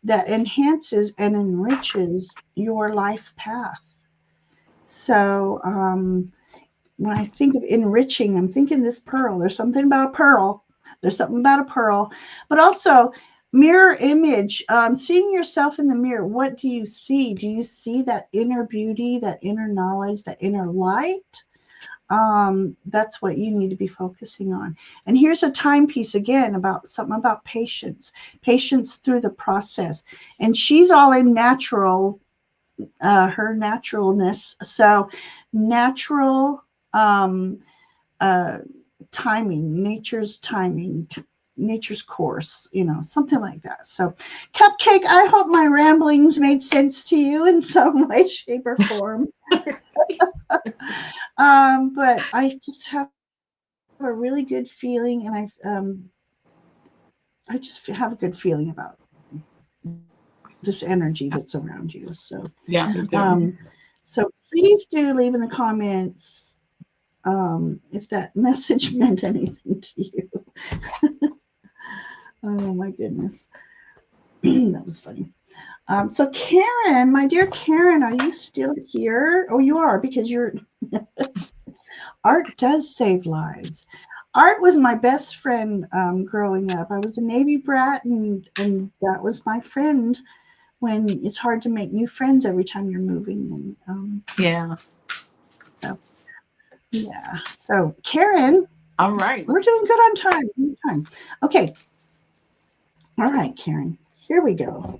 that enhances and enriches your life path. So when I think of enriching, I'm thinking this pearl. There's something about a pearl. There's something about a pearl, but also mirror image. Seeing yourself in the mirror. What do you see? Do you see that inner beauty, that inner knowledge, that inner light? That's what you need to be focusing on. And here's a timepiece again about something about patience, patience through the process. And she's all in natural, her naturalness. So natural um, uh, timing, nature's course, something like that. So, Cupcake, I hope my ramblings made sense to you in some way, shape, or form. But I just have a really good feeling, and I just have a good feeling about this energy that's around you. So, Yeah, me too. um, so please do leave in the comments if that message meant anything to you. Oh my goodness, that was funny. So Karen, my dear Karen, are you still here? Oh, you are because you're art does save lives. Art was my best friend growing up. I was a Navy brat, and that was my friend when it's hard to make new friends every time you're moving. And Yeah. so, yeah. So Karen, All right. we're doing good on time. Good time. Okay. All right, Karen. Here we go.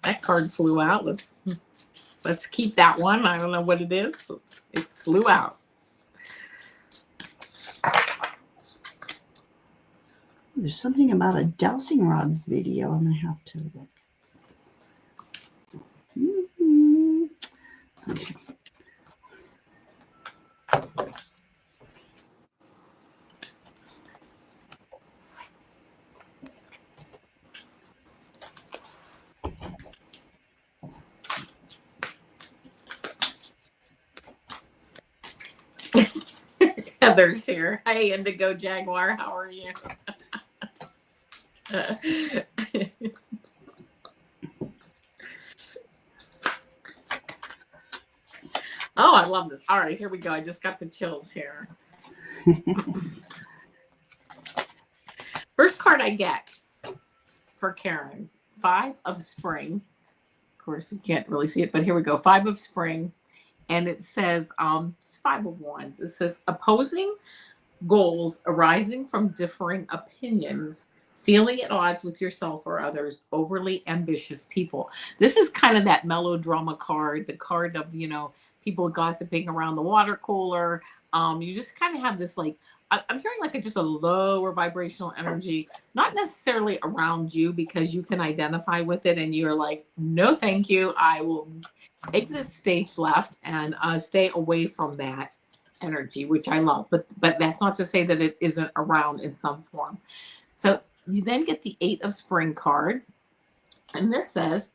That card flew out. Let's keep that one. I don't know what it is. It flew out. There's something about a dowsing rods video. I'm gonna have to look. Mm-hmm. Okay. Heather's here. Hey, Indigo Jaguar. How are you? Oh, I love this. All right, here we go. I just got the chills here. First card I get for Karen, 5 of Spring. Of course, you can't really see it, but here we go. 5 of Spring. And it says, it's 5 of Wands. It says opposing goals arising from differing opinions, feeling at odds with yourself or others, overly ambitious people. This is kind of that melodrama card, the card of, people gossiping around the water cooler. You just kind of have this like, I'm hearing like just a lower vibrational energy, not necessarily around you because you can identify with it and you're like, no, thank you. I will exit stage left and stay away from that energy, which I love. But that's not to say that it isn't around in some form. So you then get the 8 of Spring card, and this says,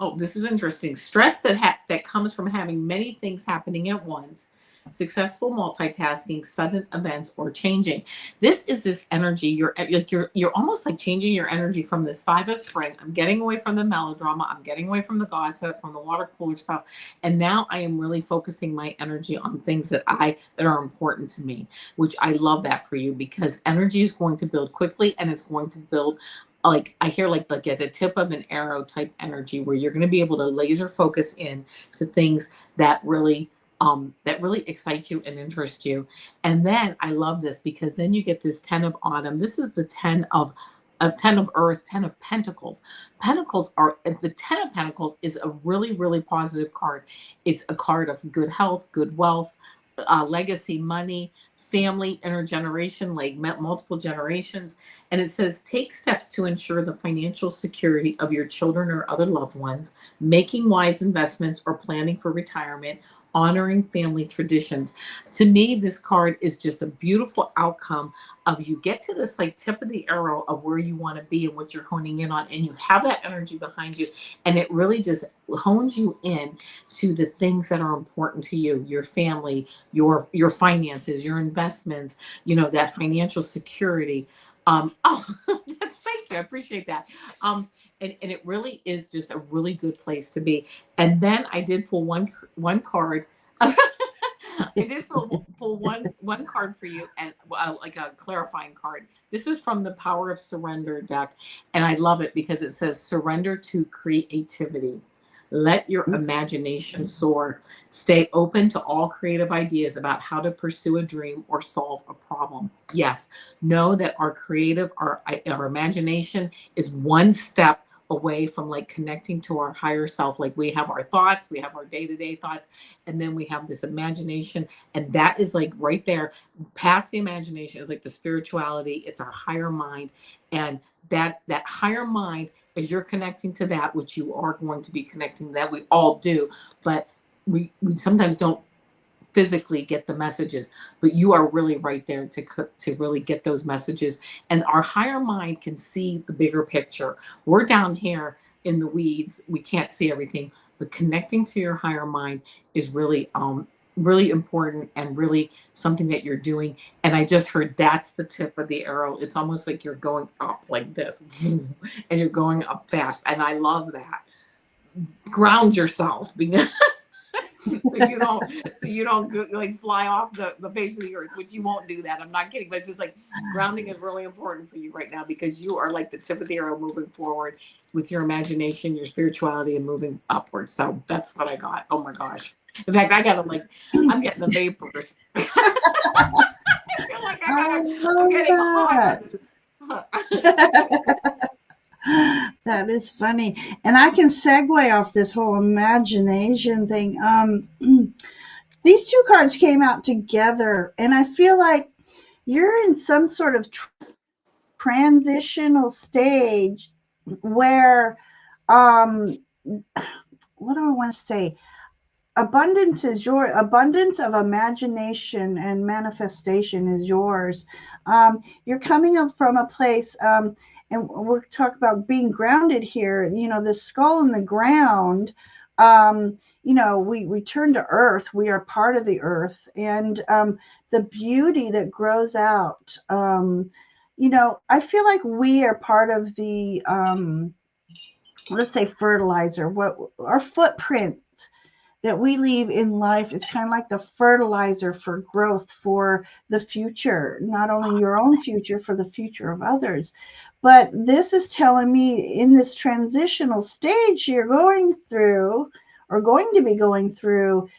oh, this is interesting. Stress that comes from having many things happening at once, successful multitasking, sudden events, or changing. This is this energy. You're almost like changing your energy from this 5 of Spring. I'm getting away from the melodrama. I'm getting away from the gossip, from the water cooler stuff, and now I am really focusing my energy on things that are important to me. Which I love that for you because energy is going to build quickly and it's going to build like I hear like at the tip of an arrow type energy where you're going to be able to laser focus in to things that really excite you and interest you. And then I love this because then you get this 10 of Autumn. This is the 10 of Earth, 10 of Pentacles. Pentacles are the 10 of Pentacles is a really, really positive card. It's a card of good health, good wealth, legacy, money, family, intergeneration, like multiple generations. And it says, take steps to ensure the financial security of your children or other loved ones, making wise investments or planning for retirement, honoring family traditions. To me, this card is just a beautiful outcome of you get to this like tip of the arrow of where you want to be and what you're honing in on, and you have that energy behind you, and it really just hones you in to the things that are important to you, your family, your finances, your investments, that financial security. Oh, that's thank you. I appreciate that. And it really is just a really good place to be. And then I did pull one card. I did pull one card for you, and like a clarifying card. This is from the Power of Surrender deck, and I love it because it says surrender to creativity. Let your imagination soar. Stay open to all creative ideas about how to pursue a dream or solve a problem. Yes, know that our creative, our imagination is one step away from like connecting to our higher self. Like we have our thoughts, we have our day-to-day thoughts, and then we have this imagination, and that is like right there. Past the imagination is like the spirituality, it's our higher mind. And that higher mind, as you're connecting to that, which you are going to be connecting to that, we all do, but we sometimes don't physically get the messages, but you are really right there to really get those messages. And our higher mind can see the bigger picture. We're down here in the weeds, we can't see everything, but connecting to your higher mind is really important and really something that you're doing. And I just heard that's the tip of the arrow. It's almost like you're going up like this and you're going up fast, and I love that. Ground yourself because so you don't like fly off the face of the earth, which you won't do that. I'm not kidding, but it's just like grounding is really important for you right now because you are like the tip of the arrow moving forward with your imagination, your spirituality, and moving upwards. So that's what I got. Oh my gosh. In fact, I gotta like I'm getting the vapors. I feel like I I'm love getting hot. that. That is funny. And I can segue off this whole imagination thing. These two cards came out together, and I feel like you're in some sort of transitional stage where, um, what do I want to say? Abundance of imagination and manifestation is yours. You're coming up from a place, and we're talking about being grounded here. The skull in the ground. We return to earth. We are part of the earth, and the beauty that grows out. I feel like we are part of the, let's say, fertilizer. What our footprint that we leave in life is kind of like the fertilizer for growth for the future, not only your own future, for the future of others. But this is telling me in this transitional stage you're going through or going to be going through,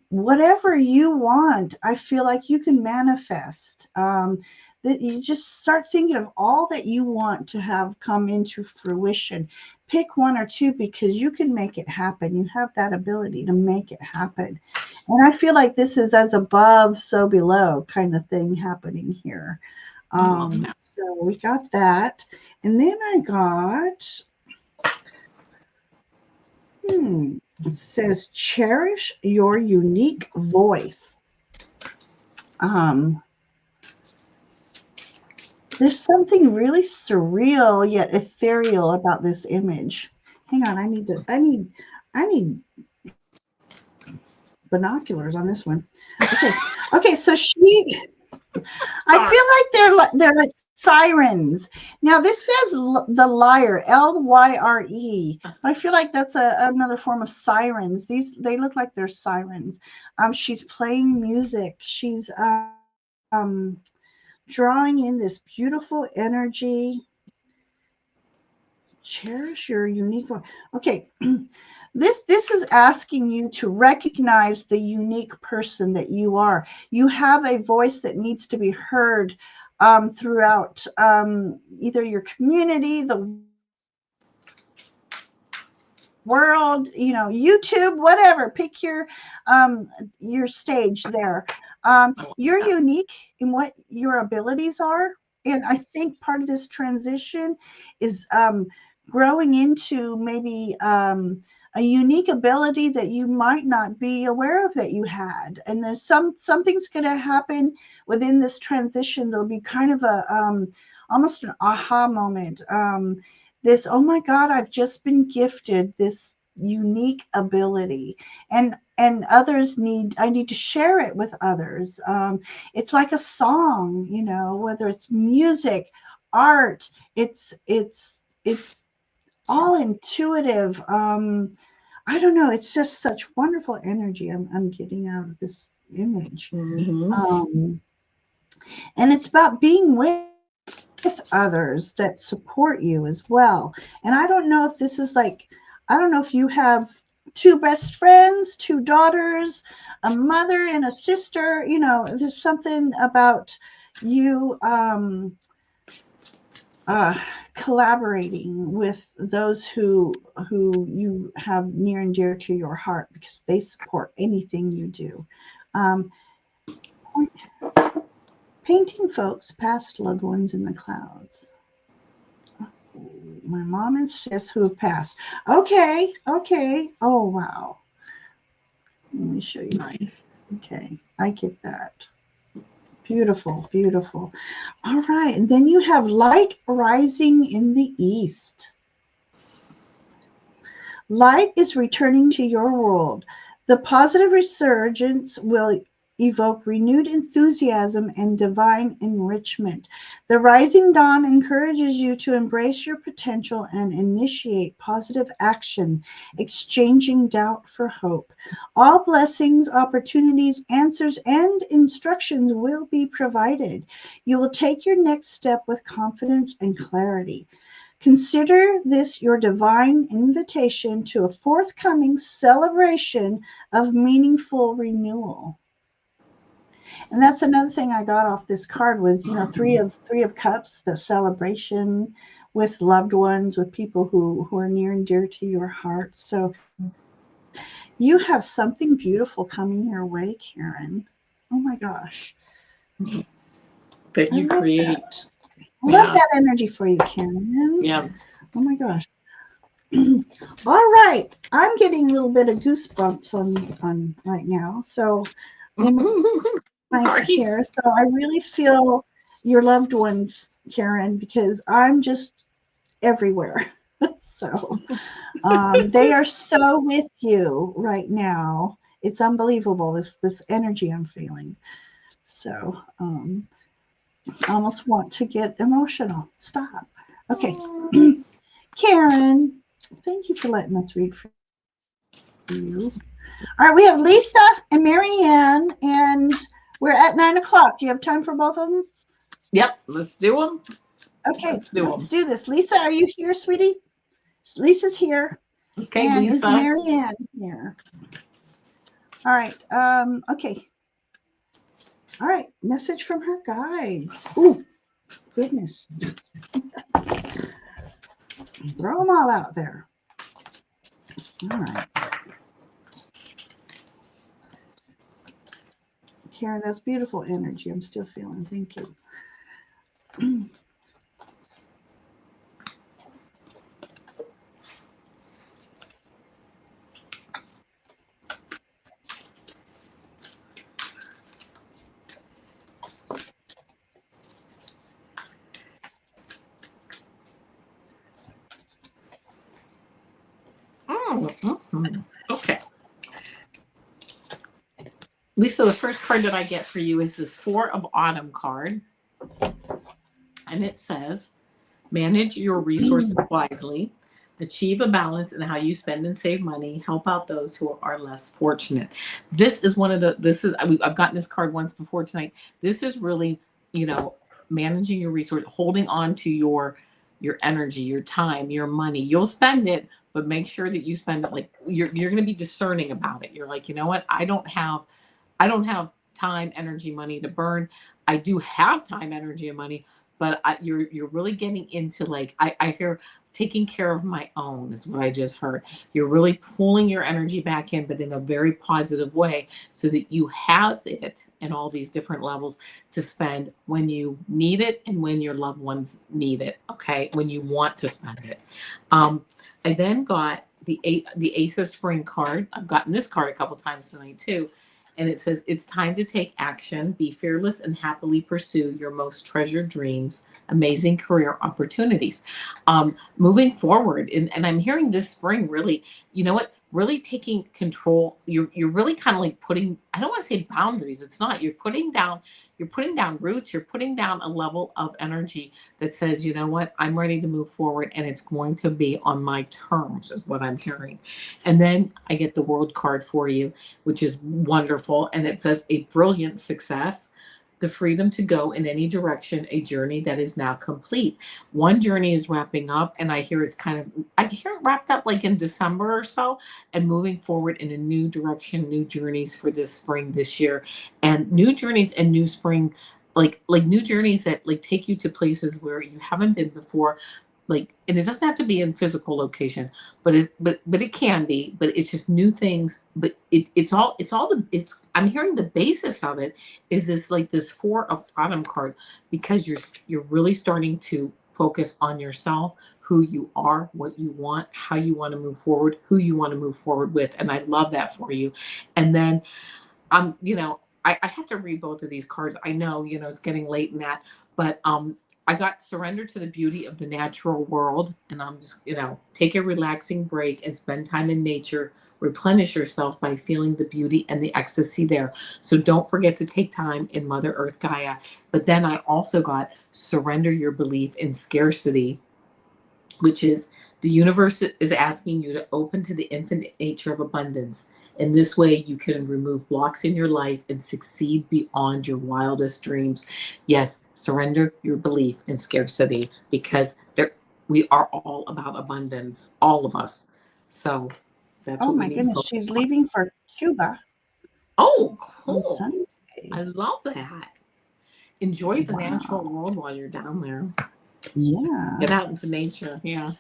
whatever you want, I feel like you can manifest. That you just start thinking of all that you want to have come into fruition. Pick one or two because you can make it happen. You have that ability to make it happen. And I feel like this is as above, so below kind of thing happening here. I love that. So we got that. And then I got, it says, cherish your unique voice. Um, there's something really surreal yet ethereal about this image. Hang on, I need binoculars on this one. Okay, okay. So I Sorry. feel like they're like sirens. Now this says the lyre, Lyre. I feel like that's another form of sirens. They look like they're sirens. She's playing music. She's drawing in this beautiful energy. Cherish your unique voice. Okay, this is asking you to recognize the unique person that you are. You have a voice that needs to be heard throughout either your community, the world, YouTube, whatever. Pick your stage there. I love You're that. unique in what your abilities are, and I think part of this transition is growing into maybe a unique ability that you might not be aware of that you had. And there's something's going to happen within this transition. There'll be kind of a almost an aha moment. This, oh my God, I've just been gifted this unique ability, and others I need to share it with others. It's like a song, whether it's music, art. It's all intuitive. I don't know. It's just such wonderful energy I'm getting out of this image. Mm-hmm. Um, and it's about being with others that support you as well. And I don't know if this is like, I don't know if you have two best friends, two daughters, a mother and a sister. There's something about you uh, collaborating with those who you have near and dear to your heart because they support anything you do. Um, Painting folks past loved ones in the clouds. My mom and sis who have passed. Okay, okay. Oh wow. Let me show you. Nice. Okay, I get that. Beautiful, beautiful. All right, and then you have light rising in the east. Light is returning to your world. The positive resurgence will evoke renewed enthusiasm and divine enrichment. The rising dawn encourages you to embrace your potential and initiate positive action, exchanging doubt for hope. All blessings, opportunities, answers, and instructions will be provided. You will take your next step with confidence and clarity. Consider this your divine invitation to a forthcoming celebration of meaningful renewal. And that's another thing I got off this card was, three of cups, the celebration with loved ones, with people who are near and dear to your heart. So you have something beautiful coming your way, Karen. Oh my gosh. I That you love create. that. I love Yeah. that energy for you, Karen. Yeah. Oh my gosh. All right, I'm getting a little bit of goosebumps on right now. So in my hair, so I Right. really feel your loved ones, Karen, because I'm just everywhere. So they are so with you right now. It's unbelievable this energy I'm feeling. So I almost want to get emotional. Stop. Okay, Karen, thank you for letting us read for you. All right, we have Lisa and Marianne, and we're at 9 o'clock. Do you have time for both of them? Yep. Let's do them. Okay, Let's let's do do them. this. Lisa, are you here, sweetie? Lisa's here, Okay, and is Lisa. Marianne here? All right. Okay. All right. Message from her guides. Ooh, goodness. Throw them all out there. All right. Karen, that's beautiful energy. I'm still feeling. Thank you. Okay. Lisa, the first card that I get for you is this Four of Autumn card. And it says, manage your resources wisely, achieve a balance in how you spend and save money, help out those who are less fortunate. This is one of the, this is, I've gotten this card once before tonight. This is really, you know, managing your resource, holding on to your energy, your time, your money. You'll spend it, but make sure that you spend it like you're going to be discerning about it. You're like, you know what? I don't have time, energy, money to burn. I do have time, energy, and money, but you're really getting into like I hear taking care of my own is what I just heard. You're really pulling your energy back in, but in a very positive way, so that you have it in all these different levels to spend when you need it and when your loved ones need it. Okay, when you want to spend it. I then got the Ace of Spring card. I've gotten this card a couple times tonight too, and it says, it's time to take action, be fearless, and happily pursue your most treasured dreams, amazing career opportunities. Moving forward, and I'm hearing this spring really, you know what? really taking control. You're really kind of like putting, I don't want to say boundaries, it's not. You're putting down roots, you're putting down a level of energy that says, you know what, I'm ready to move forward and it's going to be on my terms, is what I'm hearing. And then I get the world card for you, which is wonderful. And it says a brilliant success, the freedom to go in any direction, a journey that is now complete. One journey is wrapping up, and I hear it wrapped up like in December or so, and moving forward in a new direction, new journeys for this spring this year, and new journeys and new spring, like new journeys that like take you to places where you haven't been before, like, and it doesn't have to be in physical location, but it can be, but it's just new things. But it's I'm hearing the basis of it is this, like this Four of Autumn card, because you're really starting to focus on yourself, who you are, what you want, how you want to move forward, who you want to move forward with. And I love that for you. And then I have to read both of these cards. I know, it's getting late in that, but I got surrender to the beauty of the natural world. And I'm just, take a relaxing break and spend time in nature. Replenish yourself by feeling the beauty and the ecstasy there. So don't forget to take time in Mother Earth Gaia. But then I also got surrender your belief in scarcity, which is the universe is asking you to open to the infinite nature of abundance. In this way, you can remove blocks in your life and succeed beyond your wildest dreams. Yes, surrender your belief in scarcity, because we are all about abundance, all of us. So that's Oh what we my need to goodness, focus she's on. leaving for Cuba Oh, on cool. I Sunday. love that. Enjoy the natural Wow. world while you're down there. Yeah. Get out into nature. Yeah.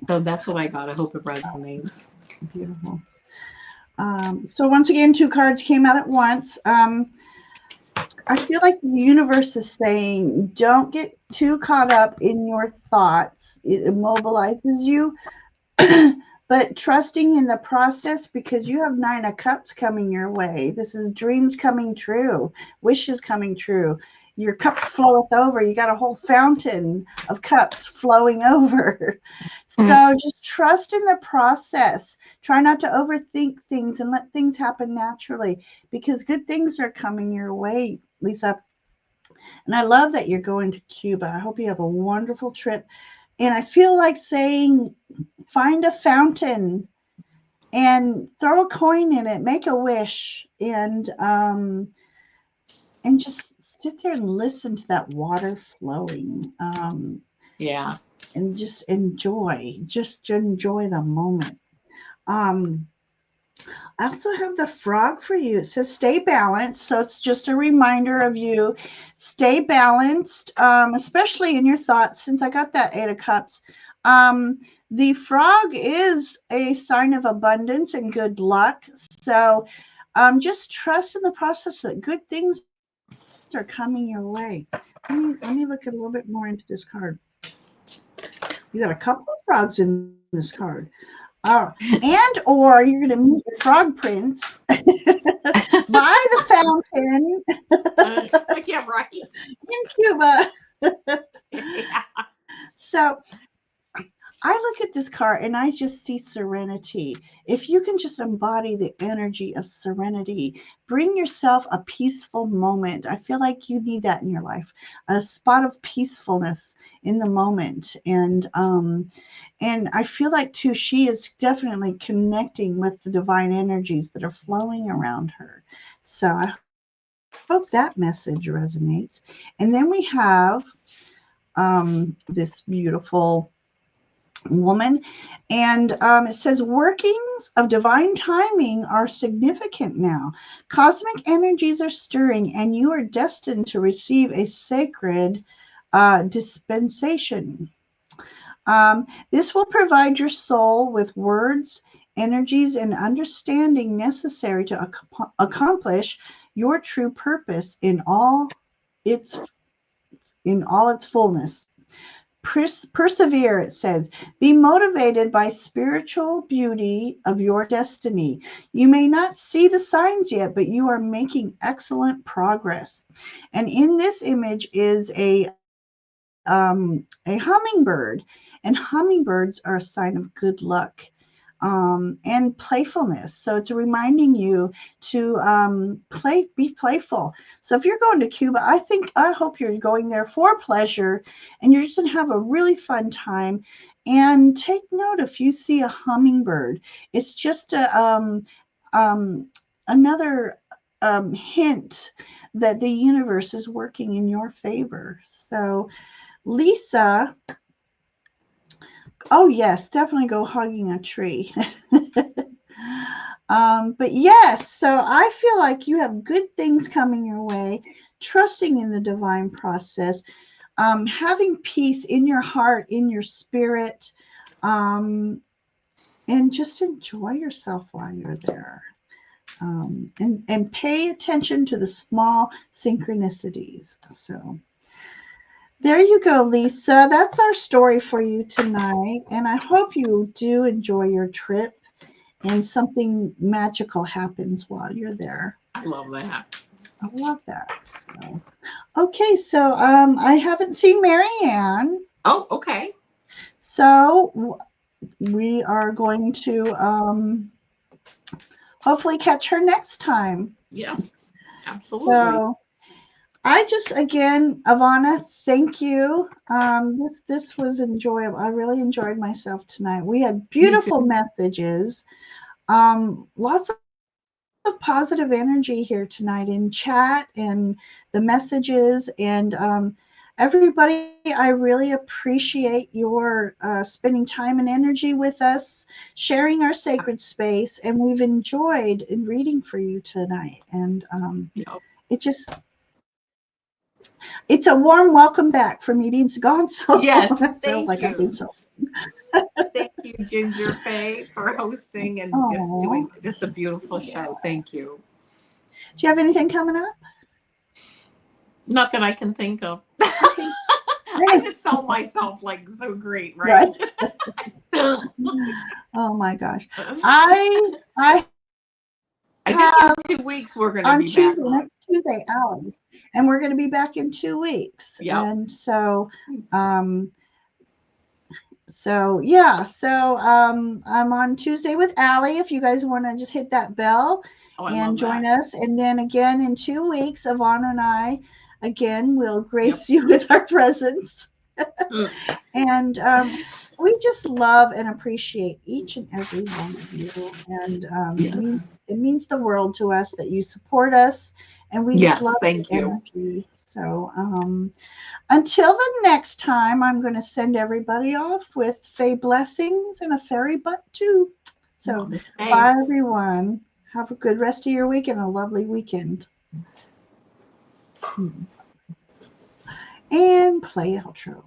So that's what I got. I hope it resonates. Beautiful. So once again, two cards came out at once. I feel like the universe is saying, don't get too caught up in your thoughts. It immobilizes you, but trusting in the process, because you have Nine of Cups coming your way. This is dreams coming true, wishes coming true. Your cup floweth over. You got a whole fountain of cups flowing over. So just trust in the process. Try not to overthink things and let things happen naturally, because good things are coming your way, Lisa. And I love that you're going to Cuba. I hope you have a wonderful trip. And I feel like saying, find a fountain and throw a coin in it, make a wish, and just sit there and listen to that water flowing, Yeah. and just enjoy the moment. Um, I also have the frog for you. It says stay balanced. So it's just a reminder of you. Stay balanced, especially in your thoughts, since I got that Eight of Cups. The frog is a sign of abundance and good luck. So just trust in the process that good things are coming your way. Let me look a little bit more into this card. You got a couple of frogs in this card. And or you're going to meet your frog prince by the fountain Yeah, right. in Cuba. Yeah. So I look at this card and I just see serenity. If you can just embody the energy of serenity, bring yourself a peaceful moment. I feel like you need that in your life, a spot of peacefulness in the moment. And I feel like too, she is definitely connecting with the divine energies that are flowing around her. So I hope that message resonates. And then we have this beautiful woman. And it says, workings of divine timing are significant now. Cosmic energies are stirring, and you are destined to receive a sacred dispensation. This will provide your soul with words, energies, and understanding necessary to accomplish your true purpose its in all its fullness. Persevere, it says. Be motivated by spiritual beauty of your destiny. You may not see the signs yet, but you are making excellent progress. And in this image is a hummingbird, and hummingbirds are a sign of good luck. and playfulness. So it's reminding you to be playful. So if you're going to Cuba, I hope you're going there for pleasure, and you're just gonna have a really fun time. And take note if you see a hummingbird, it's just another hint that the universe is working in your favor. So, Lisa, oh yes, definitely go hugging a tree. But yes, so I feel like you have good things coming your way, trusting in the divine process, having peace in your heart, in your spirit, um, and just enjoy yourself while you're there. And pay attention to the small synchronicities. So there you go, Lisa. That's our story for you tonight. And I hope you do enjoy your trip and something magical happens while you're there. I love that. I love that. So, okay, so I haven't seen Marianne. Oh, okay. So we are going to hopefully catch her next time. Yeah, absolutely. So I just again, Avana, thank you. This was enjoyable. I really enjoyed myself tonight. We had Me too. beautiful messages. Lots of positive energy here tonight in chat and the messages and everybody. I really appreciate your spending time and energy with us, sharing our sacred space, and we've enjoyed in reading for you tonight. And Yep. it just it's a warm welcome back for me being gone so Yes, long. I feel thank like I've been you. so. Thank you, Ginger Faye, for hosting and just Oh, doing just a beautiful yeah. show. Thank you. Do you have anything coming up? Not that I can think of. Okay. I just saw myself like so great, right? Right. Oh my gosh. I I think in have 2 weeks we're going to on be back Tuesday, on. next Tuesday, Allie, and we're going to be back in 2 weeks. Yep. And so, um, yeah, so I'm on Tuesday with Allie. If you guys want to just hit that bell Oh, I and love join that. us, and then again in 2 weeks, Ivana and I again will Yep. grace you with our presence. Mm. And we just love and appreciate each and every one of you, and Yes. it means the world to us that you support us, and we just Yes. love the Thank you. energy. So until the next time, I'm going to send everybody off with Faye blessings and a fairy butt too. So Namaste. bye everyone. Have a good rest of your week and a lovely weekend. And play outro.